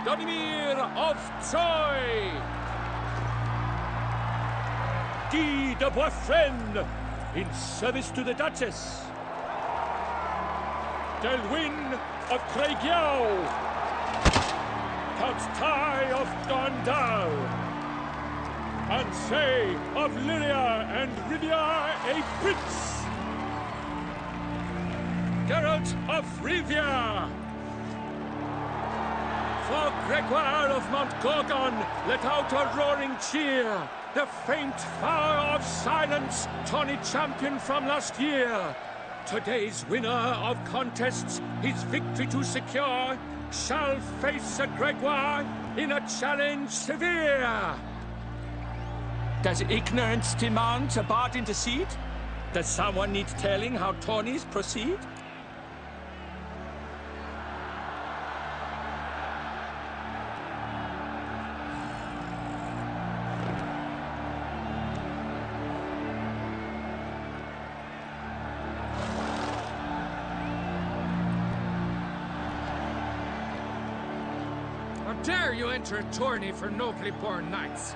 Donimir of Troy! Guy de Boisfren, in service to the Duchess. Delwyn of Craigiau. Count Tai of Dondal. Ansay of Lyria and Rivia a prince. Geralt of Rivia. For Gregoire of Mount Gorgon, let out a roaring cheer. The faint fire of silence, tourney champion from last year. Today's winner of contests, his victory to secure, shall face a Gregoire in a challenge severe. Does ignorance demand a bard intercede? Does someone need telling how tourneys proceed? Dare you enter a tourney for nobly born knights?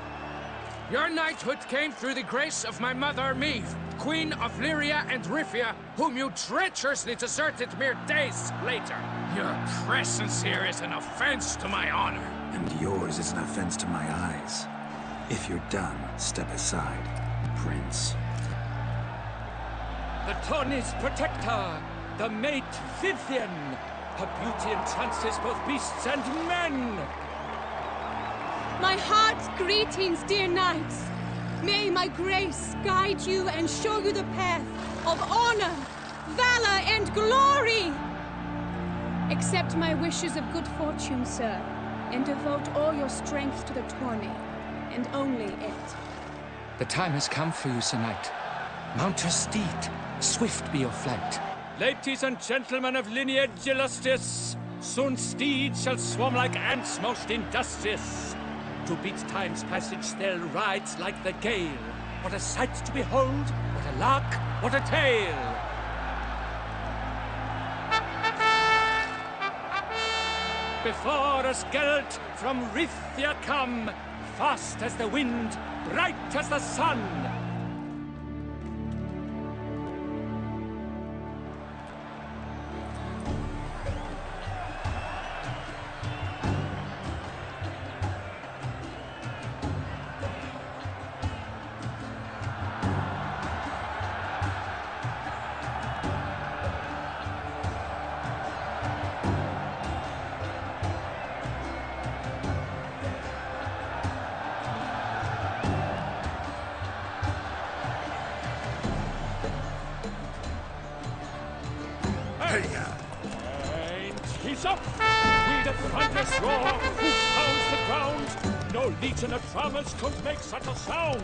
Your knighthood came through the grace of my mother, Meve, Queen of Lyria and Rifia, whom you treacherously deserted mere days later. Your presence here is an offense to my honor. And yours is an offense to my eyes. If you're done, step aside, Prince. The tourney's protector, the mate Vivian. Her beauty entrances both beasts and men. My heart's greetings, dear knights. May my grace guide you and show you the path of honor, valor, and glory. Accept my wishes of good fortune, sir, and devote all your strength to the tourney, and only it. The time has come for you, Sir Knight. Mount your steed. Swift be your flight. Ladies and gentlemen of lineage illustrious, soon steeds shall swarm like ants most industrious. To beat time's passage they'll ride like the gale. What a sight to behold, what a lark, what a tale! Before us Geralt from Rithia come, fast as the wind, bright as the sun. And he's up! We the thunderous roar, who pounds the ground! No legion of drummers could make such a sound!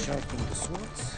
Sharpen the swords.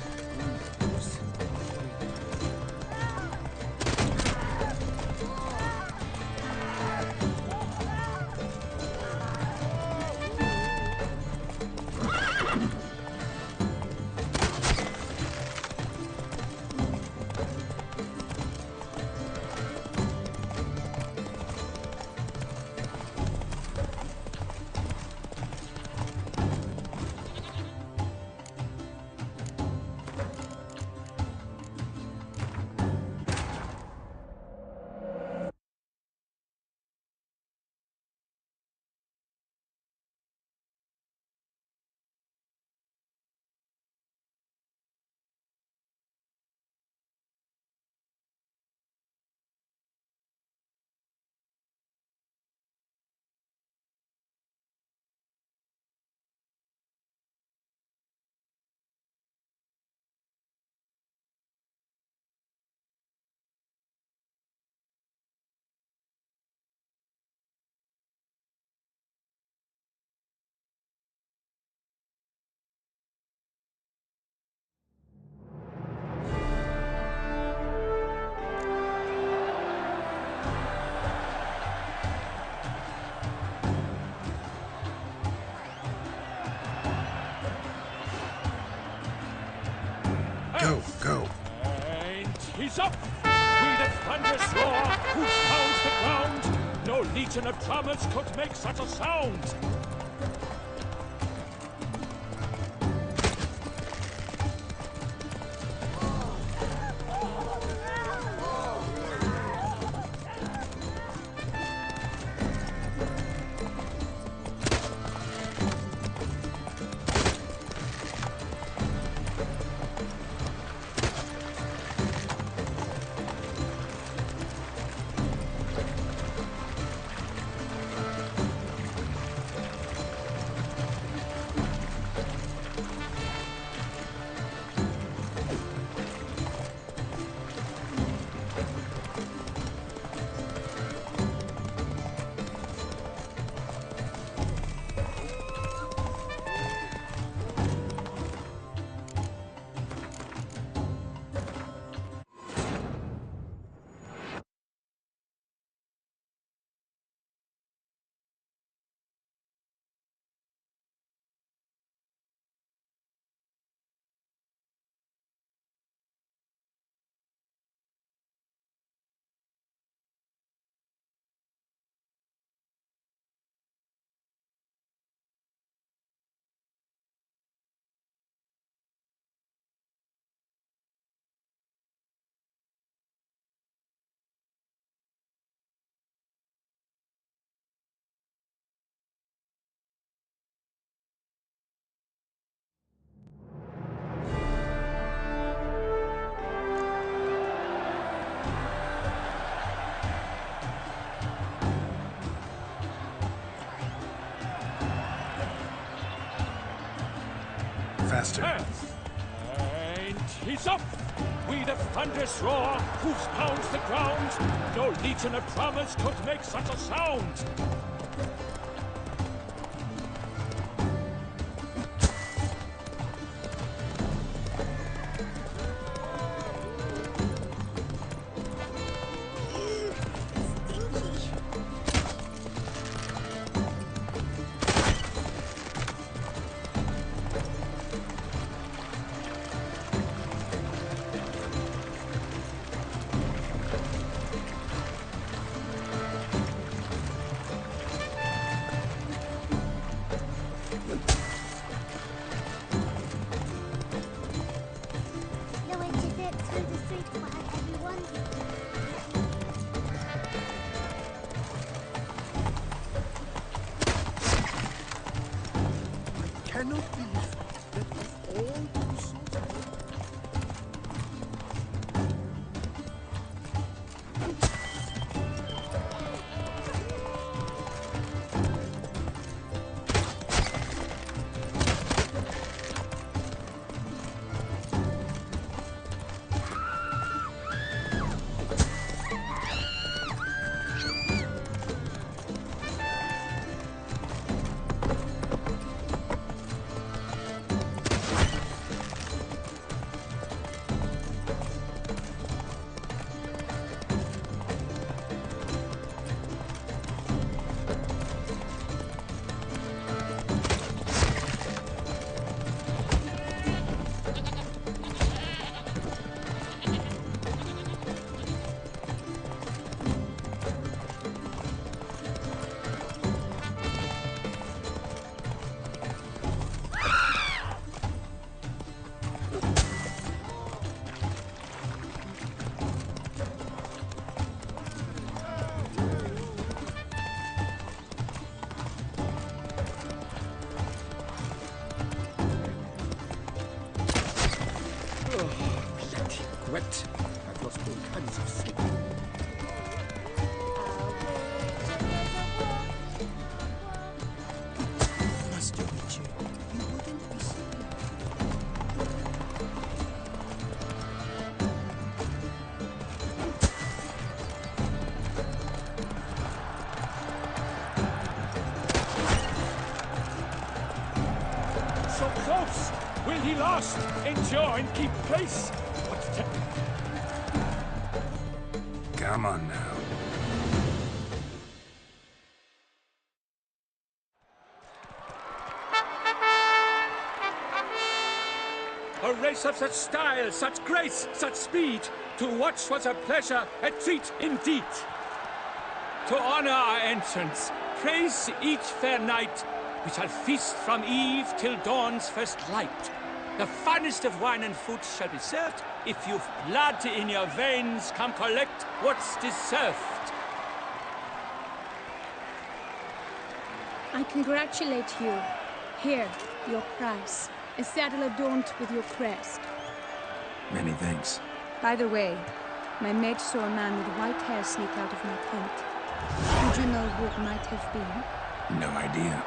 Go. And he's up! We the thunderous roar, who pounds the ground! No legion of drummers could make such a sound! Faster. And he's up! We the thunderous roar, hoofs pounds the ground! No legion of drummers could make such a sound! Let him quit. I've lost all kinds of sleep. Master Witcher, you wouldn't be silly. So close! Will he last? Endure and keep pace? Come on now. A race of such style, such grace, such speed. To watch was a pleasure, a treat indeed. To honor our entrance, praise each fair knight. We shall feast from eve till dawn's first light. The finest of wine and food shall be served. If you've blood in your veins, come collect what's deserved. I congratulate you. Here, your prize. A saddle adorned with your crest. Many thanks. By the way, my maid saw a man with white hair sneak out of my tent. Would you know who it might have been? No idea.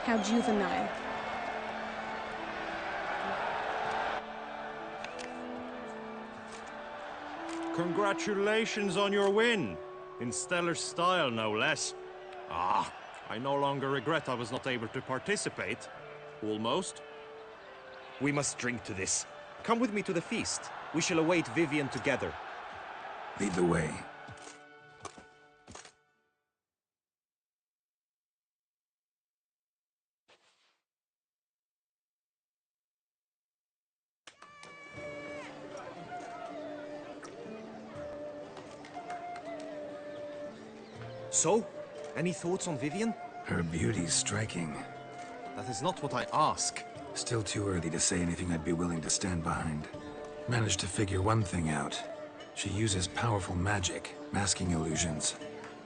How juvenile. Congratulations on your win. In stellar style, no less. Ah, I no longer regret I was not able to participate. Almost. We must drink to this. Come with me to the feast. We shall await Vivian together. Lead the way. So, any thoughts on Vivian? Her beauty's striking. That is not what I ask. Still too early to say anything I'd be willing to stand behind. Managed to figure one thing out. She uses powerful magic, masking illusions.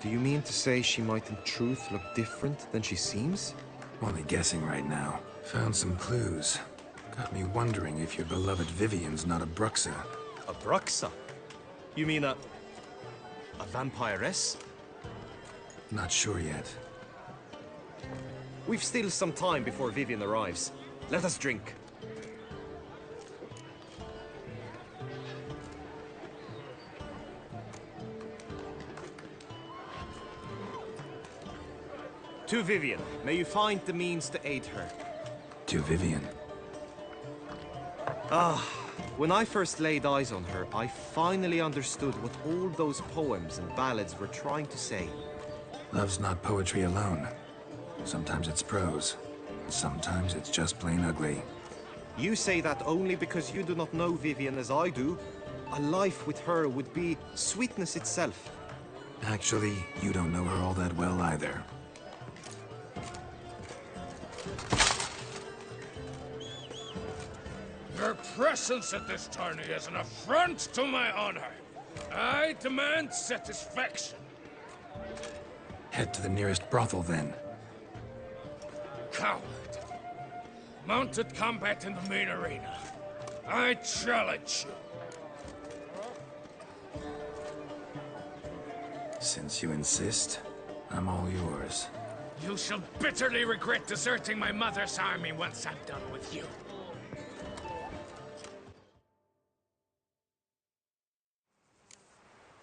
Do you mean to say she might in truth look different than she seems? Only guessing right now. Found some clues. Got me wondering if your beloved Vivian's not a Bruxa. A Bruxa? You mean a vampiress? Not sure yet. We've still some time before Vivian arrives. Let us drink. To Vivian, may you find the means to aid her. To Vivian. Ah, when I first laid eyes on her, I finally understood what all those poems and ballads were trying to say. Love's not poetry alone. Sometimes it's prose. Sometimes it's just plain ugly. You say that only because you do not know Vivian as I do. A life with her would be sweetness itself. Actually, you don't know her all that well either. Your presence at this tourney is an affront to my honor. I demand satisfaction. Head to the nearest brothel, then. Coward. Mounted combat in the main arena. I challenge you. Since you insist, I'm all yours. You shall bitterly regret deserting my mother's army once I'm done with you.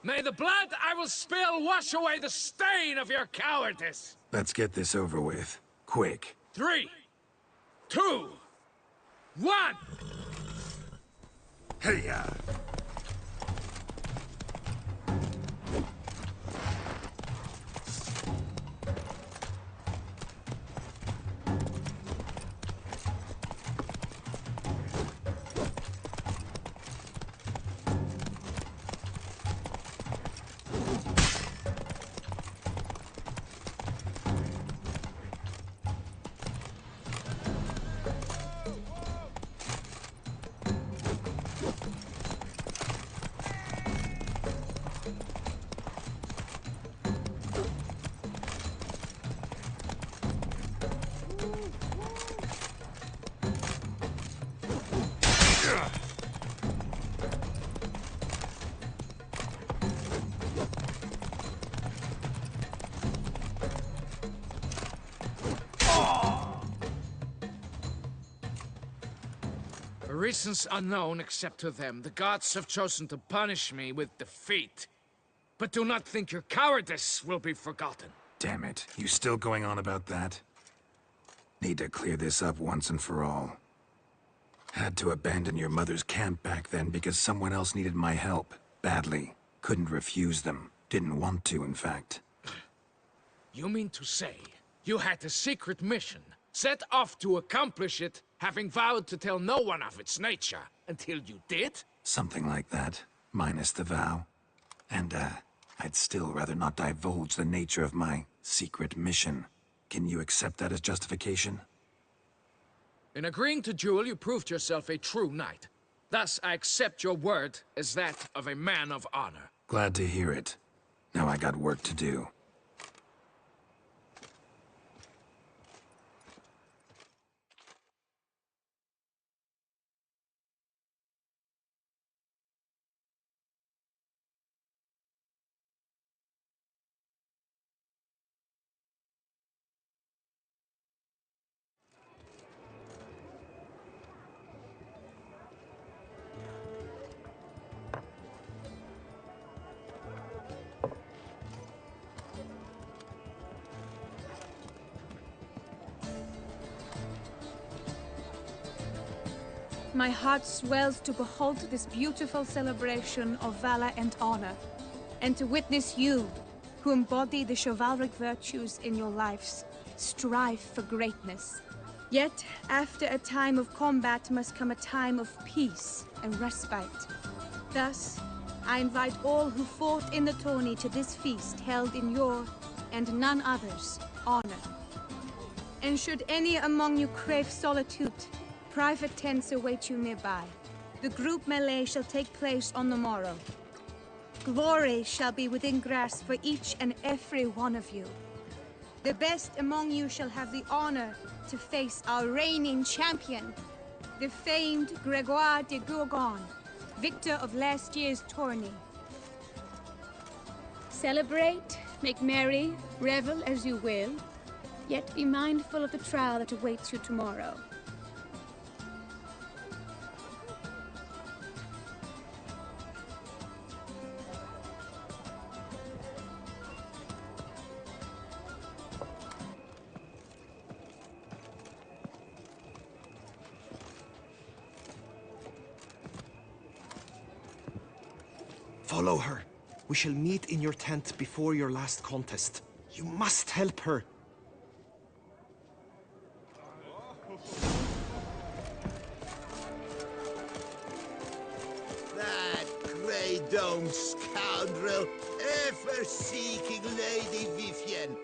May the blood I will spill wash away the stain of your cowardice! Let's get this over with. Quick. 3, 2, 1! Hey-ya! For reasons unknown except to them, the gods have chosen to punish me with defeat. But do not think your cowardice will be forgotten. Damn it, you still going on about that? Need to clear this up once and for all. Had to abandon your mother's camp back then because someone else needed my help, badly. Couldn't refuse them. Didn't want to, in fact. You mean to say you had a secret mission, set off to accomplish it, having vowed to tell no one of its nature, until you did? Something like that, minus the vow. And, I'd still rather not divulge the nature of my secret mission. Can you accept that as justification? In agreeing to duel, you proved yourself a true knight. Thus, I accept your word as that of a man of honor. Glad to hear it. Now I got work to do. My heart swells to behold this beautiful celebration of valor and honor, and to witness you, who embody the chivalric virtues in your lives, strive for greatness. Yet, after a time of combat must come a time of peace and respite. Thus, I invite all who fought in the tourney to this feast held in your, and none other's, honor. And should any among you crave solitude, private tents await you nearby. The group melee shall take place on the morrow. Glory shall be within grasp for each and every one of you. The best among you shall have the honor to face our reigning champion, the famed Gregoire de Gourgon, victor of last year's tourney. Celebrate, make merry, revel as you will, yet be mindful of the trial that awaits you tomorrow. Follow her. We shall meet in your tent before your last contest. You must help her. That grey dome scoundrel, ever seeking Lady Vivienne.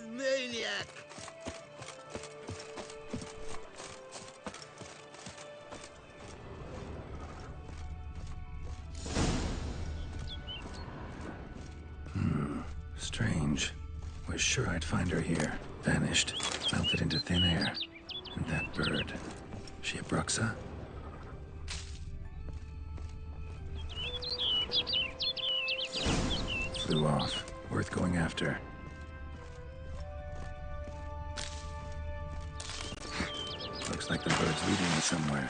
Maniac! Strange. Was sure I'd find her here. Vanished. Melted into thin air. And that bird. She a Bruxa? Flew off. Worth going after. Looks like the bird's leading me somewhere.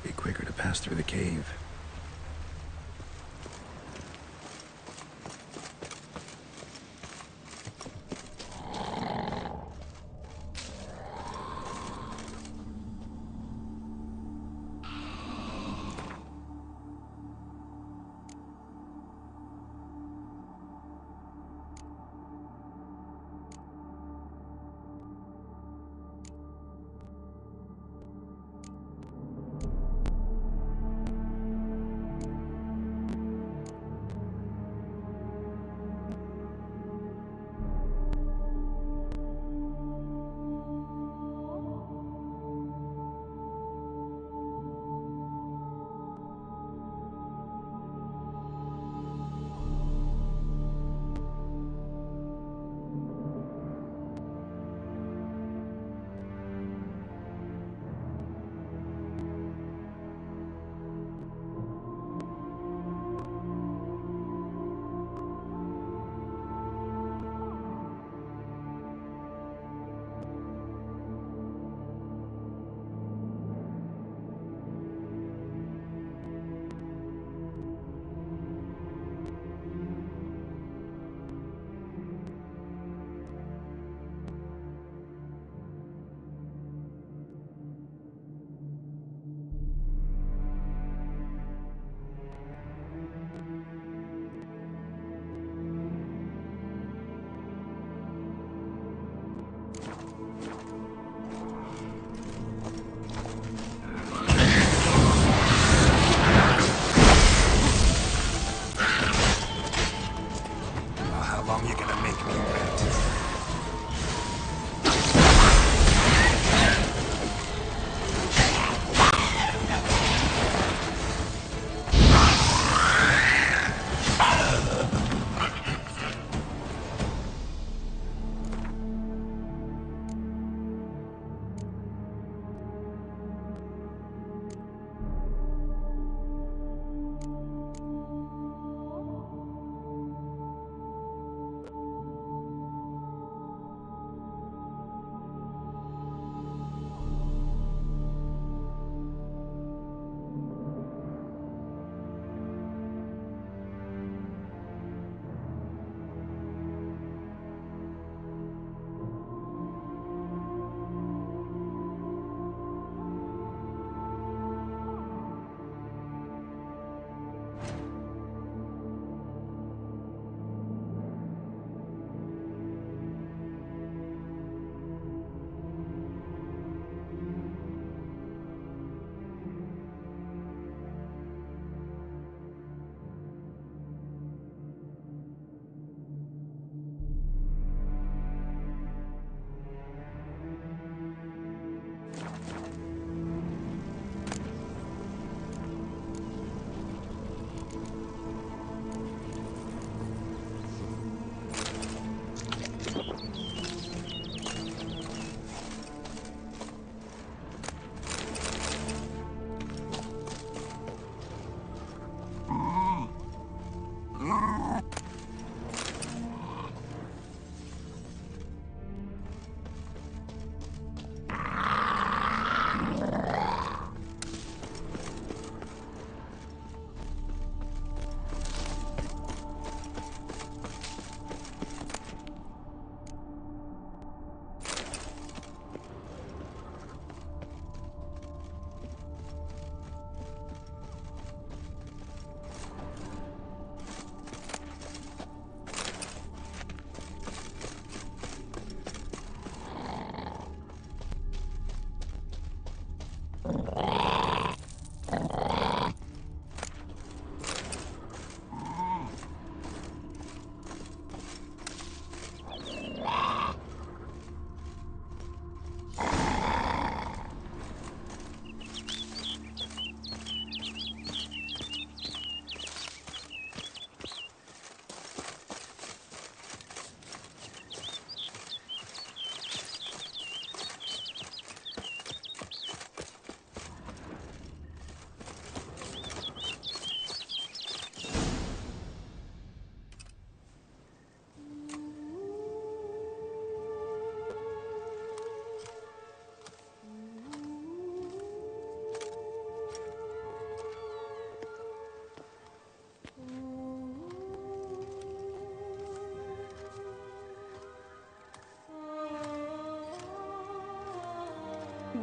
be quicker to pass through the cave.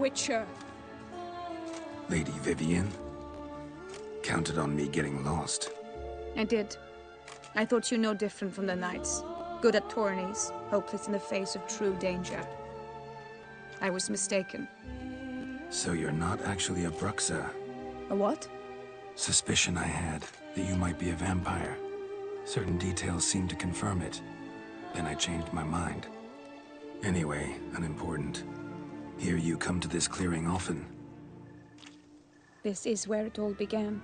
Witcher. Lady Vivian? Counted on me getting lost. I did. I thought you no different from the knights. Good at tourneys, hopeless in the face of true danger. I was mistaken. So you're not actually a Bruxa? A what? Suspicion I had, that you might be a vampire. Certain details seemed to confirm it. Then I changed my mind. Anyway, unimportant. Hear you come to this clearing often. This is where it all began.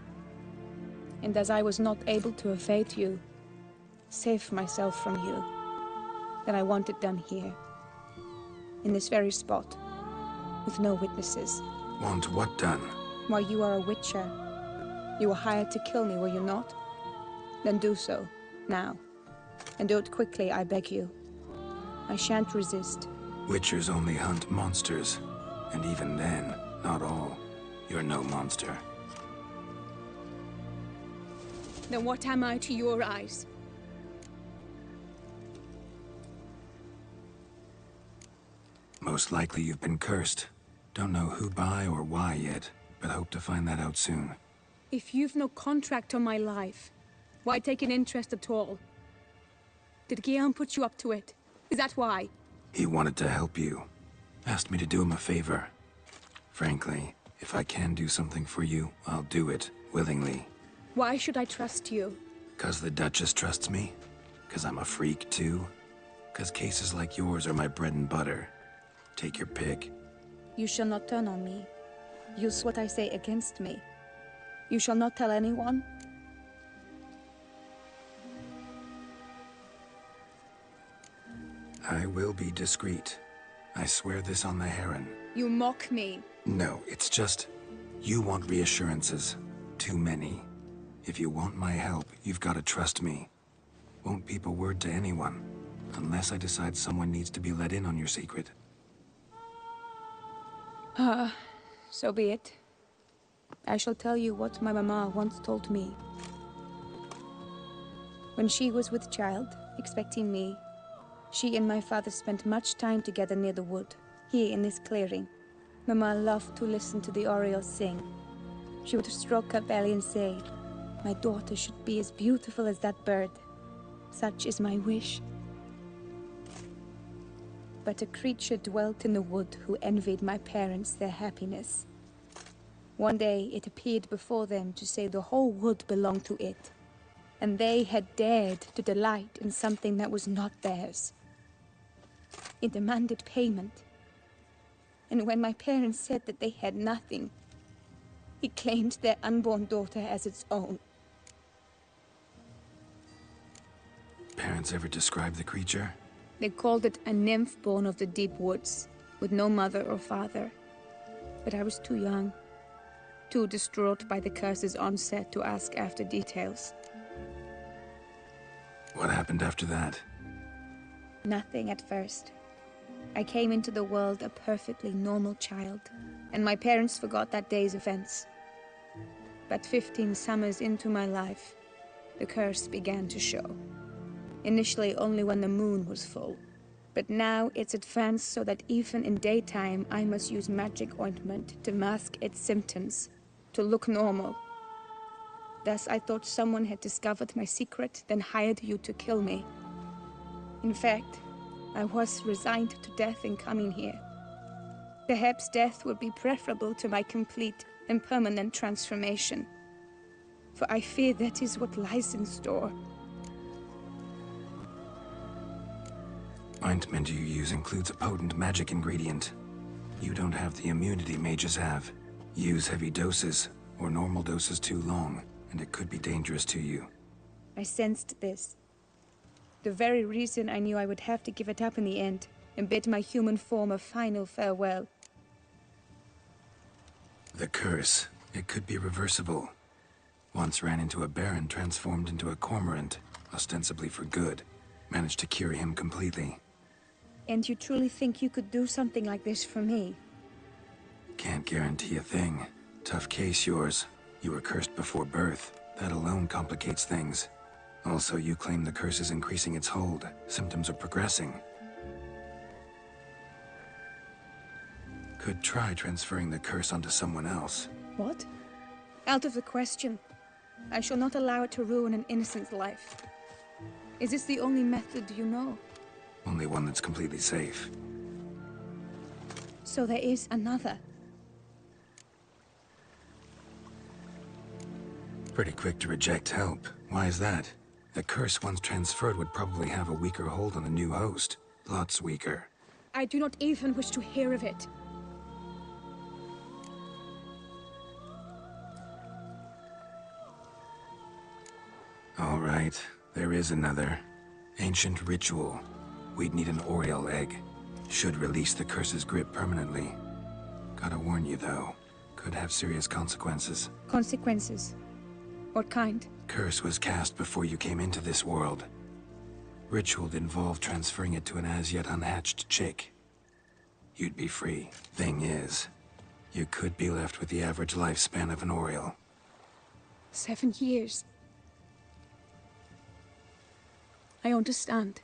And as I was not able to evade you, save myself from you, then I want it done here. In this very spot. With no witnesses. Want what done? Why, you are a Witcher. You were hired to kill me, were you not? Then do so, now. And do it quickly, I beg you. I shan't resist. Witchers only hunt monsters. And even then, not all. You're no monster. Then what am I to your eyes? Most likely you've been cursed. Don't know who by or why yet, but hope to find that out soon. If you've no contract on my life, why take an interest at all? Did Guillaume put you up to it? Is that why? He wanted to help you. Asked me to do him a favor. Frankly, if I can do something for you, I'll do it, willingly. Why should I trust you? 'Cause the Duchess trusts me? 'Cause I'm a freak, too? 'Cause cases like yours are my bread and butter? Take your pick. You shall not turn on me. Use what I say against me. You shall not tell anyone? I will be discreet. I swear this on the Heron. You mock me. No, it's just... You want reassurances. Too many. If you want my help, you've got to trust me. Won't peep a word to anyone. Unless I decide someone needs to be let in on your secret. So be it. I shall tell you what my mama once told me. When she was with child, expecting me, she and my father spent much time together near the wood, here in this clearing. Mama loved to listen to the orioles sing. She would stroke her belly and say, "My daughter should be as beautiful as that bird. Such is my wish." But a creature dwelt in the wood who envied my parents their happiness. One day it appeared before them to say the whole wood belonged to it, and they had dared to delight in something that was not theirs. It demanded payment, and when my parents said that they had nothing, it claimed their unborn daughter as its own. Parents ever describe the creature? They called it a nymph born of the deep woods, with no mother or father. But I was too young, too distraught by the curse's onset to ask after details. What happened after that? Nothing at first. I came into the world a perfectly normal child, and my parents forgot that day's events. But 15 summers into my life, the curse began to show. Initially only when the moon was full. But now it's advanced so that even in daytime I must use magic ointment to mask its symptoms, to look normal. Thus I thought someone had discovered my secret, then hired you to kill me. In fact, I was resigned to death in coming here. Perhaps death would be preferable to my complete and permanent transformation. For I fear that is what lies in store. Ointment you use includes a potent magic ingredient. You don't have the immunity mages have. Use heavy doses, or normal doses too long, and it could be dangerous to you. I sensed this. The very reason I knew I would have to give it up in the end, and bid my human form a final farewell. The curse, it could be reversible. Once ran into a baron transformed into a cormorant, ostensibly for good. Managed to cure him completely. And you truly think you could do something like this for me? Can't guarantee a thing. Tough case, yours. You were cursed before birth. That alone complicates things. Also, you claim the curse is increasing its hold. Symptoms are progressing. Could try transferring the curse onto someone else. What? Out of the question. I shall not allow it to ruin an innocent's life. Is this the only method you know? Only one that's completely safe. So there is another. Pretty quick to reject help. Why is that? The curse once transferred would probably have a weaker hold on the new host. Lots weaker. I do not even wish to hear of it. All right, there is another. Ancient ritual. We'd need an Oriel egg. Should release the curse's grip permanently. Gotta warn you though, could have serious consequences. Consequences? What kind? Curse was cast before you came into this world. Ritual'd involve transferring it to an as-yet unhatched chick. You'd be free. Thing is, you could be left with the average lifespan of an Oriel. 7 years. I understand.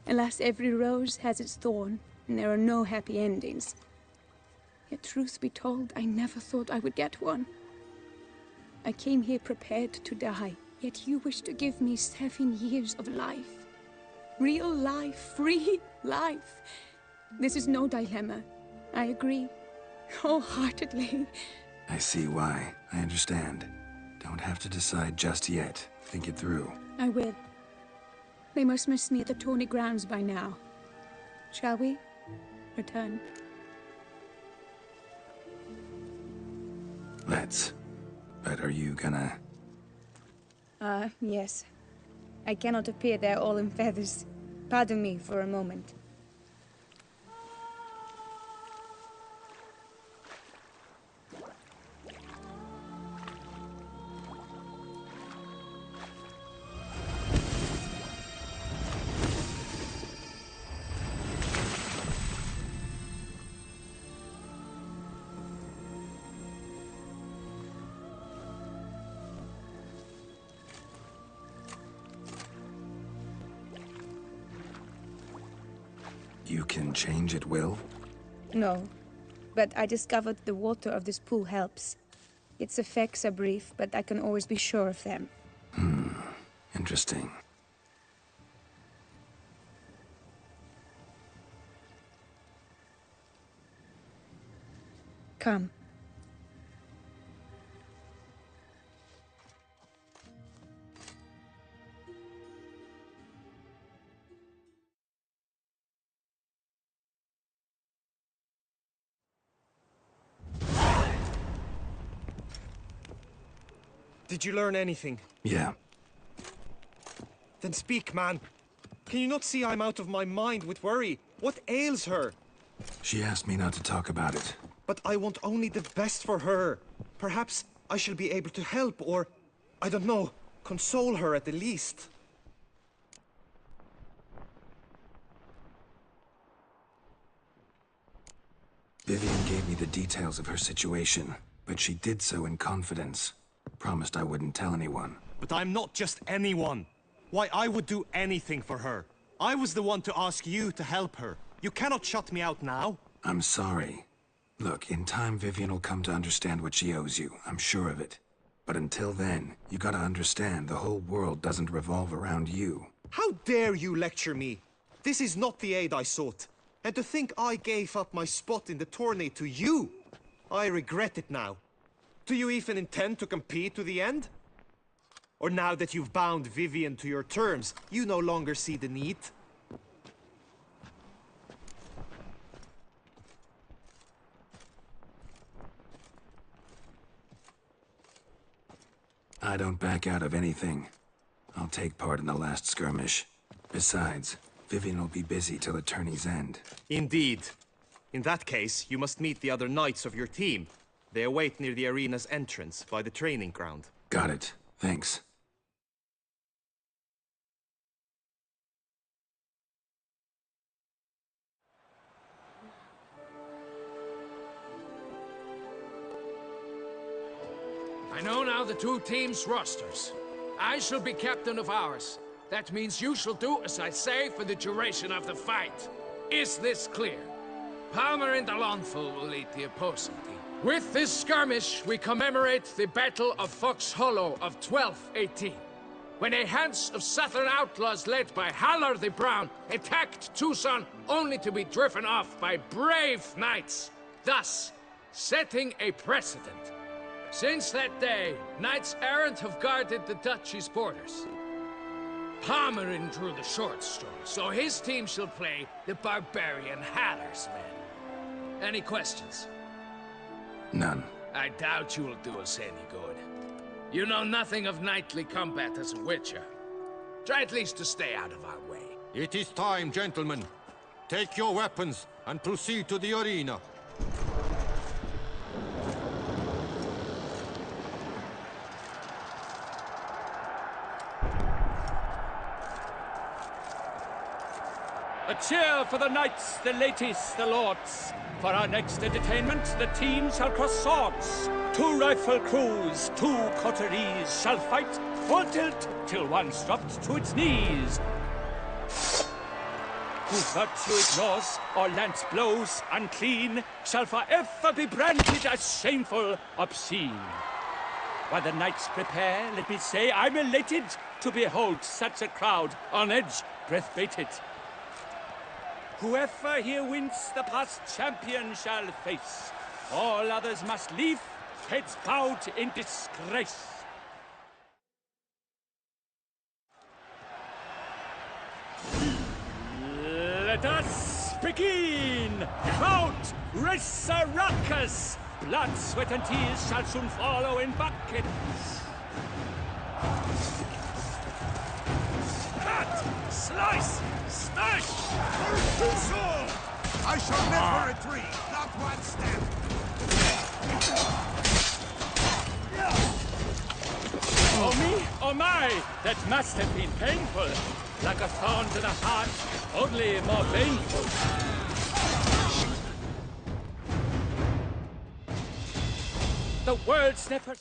Alas, every rose has its thorn, and there are no happy endings. Yet truth be told, I never thought I would get one. I came here prepared to die, yet you wish to give me 7 years of life. Real life, free life. This is no dilemma. I agree, wholeheartedly. I see why. I understand. Don't have to decide just yet. Think it through. I will. They must miss me at the tourney grounds by now. Shall we return? Let's. But are you gonna... Yes. I cannot appear there all in feathers. Pardon me for a moment. You can change at will? No, but I discovered the water of this pool helps. Its effects are brief, but I can always be sure of them. Interesting. Come. Did you learn anything? Yeah. Then speak, man. Can you not see I'm out of my mind with worry? What ails her? She asked me not to talk about it. But I want only the best for her. Perhaps I shall be able to help, or, I don't know, console her at the least. Vivian gave me the details of her situation, but she did so in confidence. Promised I wouldn't tell anyone. But I'm not just anyone. Why, I would do anything for her. I was the one to ask you to help her. You cannot shut me out now. I'm sorry. Look, in time Vivian will come to understand what she owes you. I'm sure of it. But until then, you gotta understand the whole world doesn't revolve around you. How dare you lecture me? This is not the aid I sought. And to think I gave up my spot in the tourney to you! I regret it now. Do you even intend to compete to the end? Or now that you've bound Vivian to your terms, you no longer see the need? I don't back out of anything. I'll take part in the last skirmish. Besides, Vivian will be busy till the tourney's end. Indeed. In that case, you must meet the other knights of your team. They await near the arena's entrance, by the training ground. Got it. Thanks. I know now the two teams' rosters. I shall be captain of ours. That means you shall do as I say for the duration of the fight. Is this clear? Palmer and the Lawnful will lead the opposing team. With this skirmish, we commemorate the Battle of Fox Hollow of 1218, when a Hans of Southern outlaws led by Haller the Brown attacked Tucson only to be driven off by brave knights, thus setting a precedent. Since that day, knights errant have guarded the duchy's borders. Palmerin drew the short straw, so his team shall play the barbarian Haller's men. Any questions? None. I doubt you will do us any good. You know nothing of knightly combat as a witcher. Try at least to stay out of our way. It is time, gentlemen. Take your weapons and proceed to the arena. A cheer for the knights, the ladies, the lords. For our next entertainment, the teams shall cross swords. 2 rifle crews, 2 coteries shall fight full tilt till one's dropped to its knees. Who virtue ignores or lance blows unclean shall forever be branded as shameful, obscene. While the knights prepare, let me say I'm elated to behold such a crowd on edge, breath-baited. Whoever here wins the past champion shall face. All others must leave, heads bowed in disgrace. Let us begin! Count Resurrecus! Blood, sweat, and tears shall soon follow in buckets. Cut! Slice! Smash! I shall never retreat, not one step. Oh me, oh my, that must have been painful. Like a thorn to the heart, only more painful. The world's never...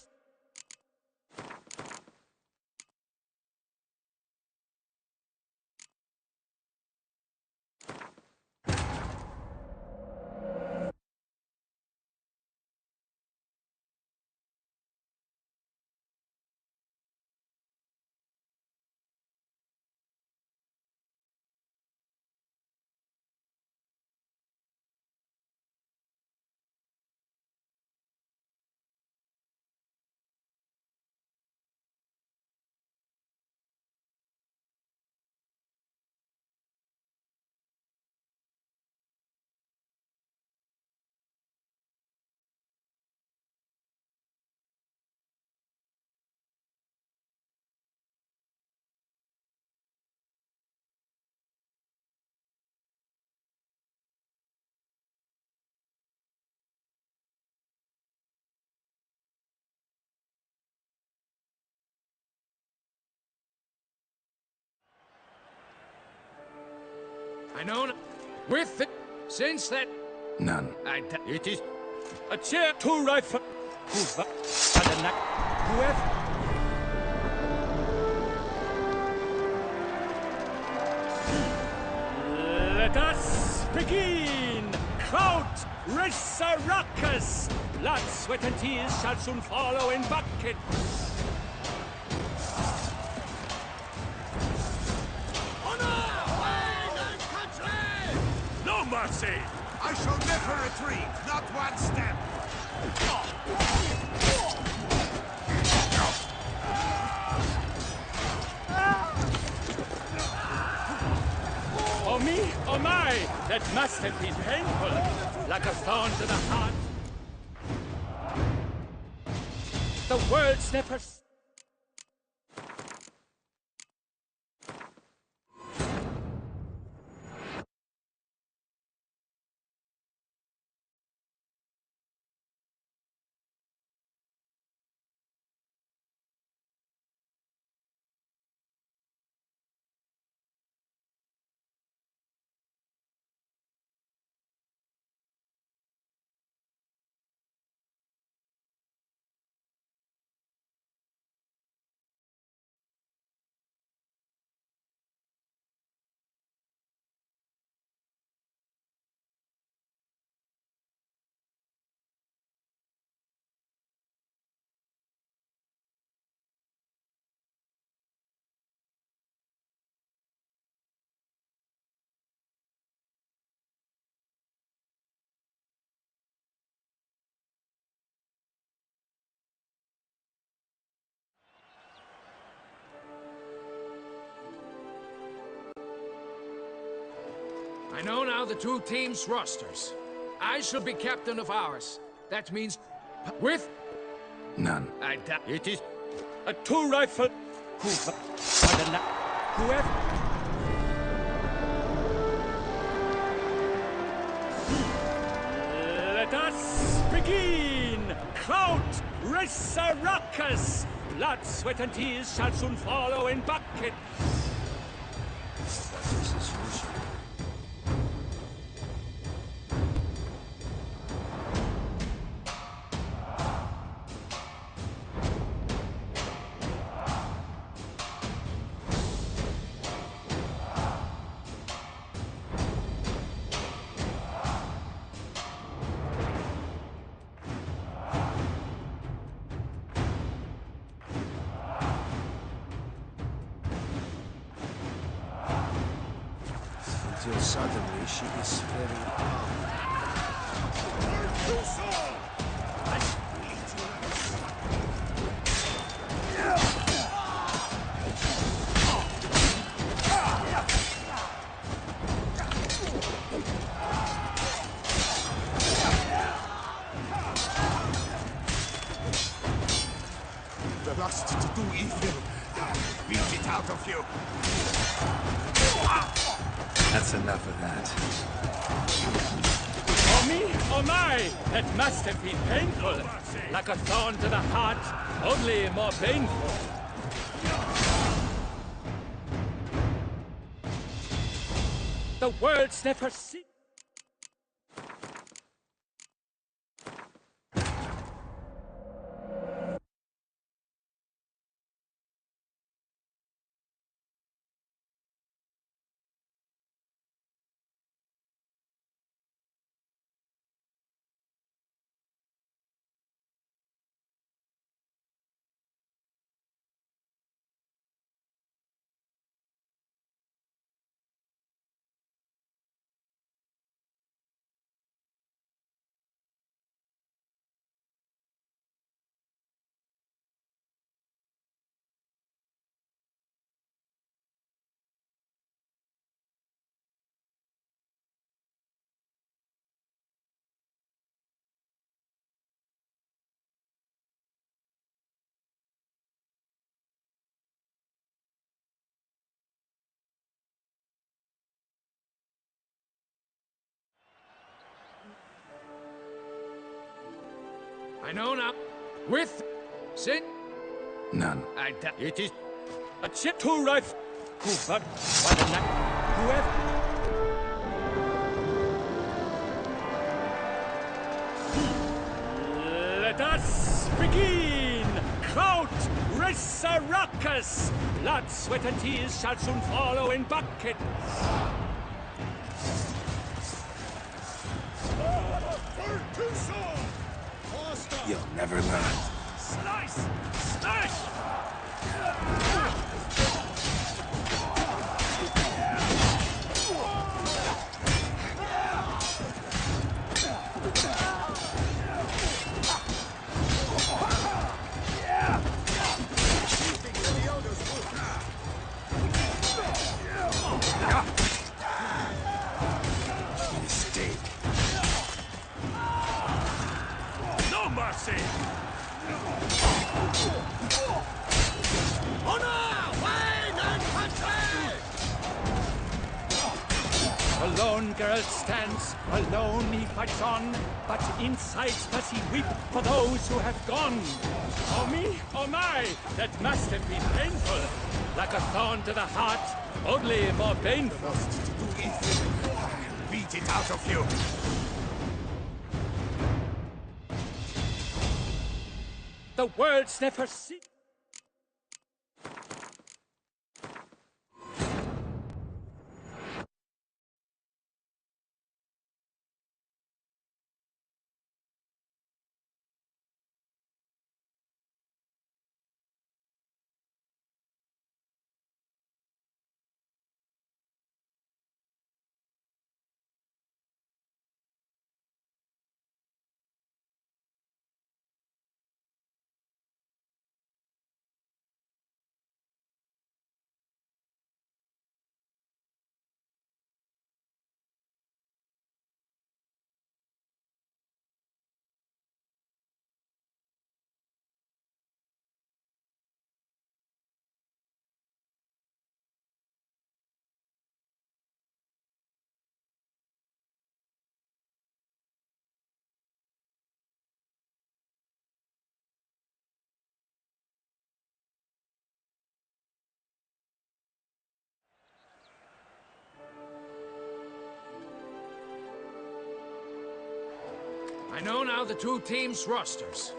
I know with it since that. None. It is a cheer. 2 rifle. Whoever. Let us begin. Count Resurrecus. Blood, sweat, and tears shall soon follow in buckets. mercy! I shall never retreat, not one step! Oh me, oh my! That must have been painful, like a thorn to the heart. The world's never... I know now the two teams' rosters. I shall be captain of ours. That means... with... None. It is... a two-rifle... Whoever... Let us begin! Count Resaracus! Blood, sweat, and tears shall soon follow in buckets. Until suddenly she is very calm. The lust to do evil. Beat it out of you. That's enough of that. Oh me, oh my! That must have been painful. Like a thorn to the heart, only more painful. The world's never seen. I know now. With... sit... None. It is... a chip two rifle. But by the night, whoever. Let us begin! Count Resaracus! Blood, sweat, and tears shall soon follow in buckets. You'll never learn. Slice! Smash! Mistake. No mercy! Alone Geralt stands, alone he fights on, but inside does he weep for those who have gone. Oh me, oh my, that must have been painful. Like a thorn to the heart, only more painful. Beat it out of you. The world's never seen. I know now the two teams' rosters.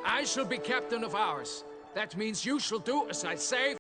I shall be captain of ours. That means you shall do as I say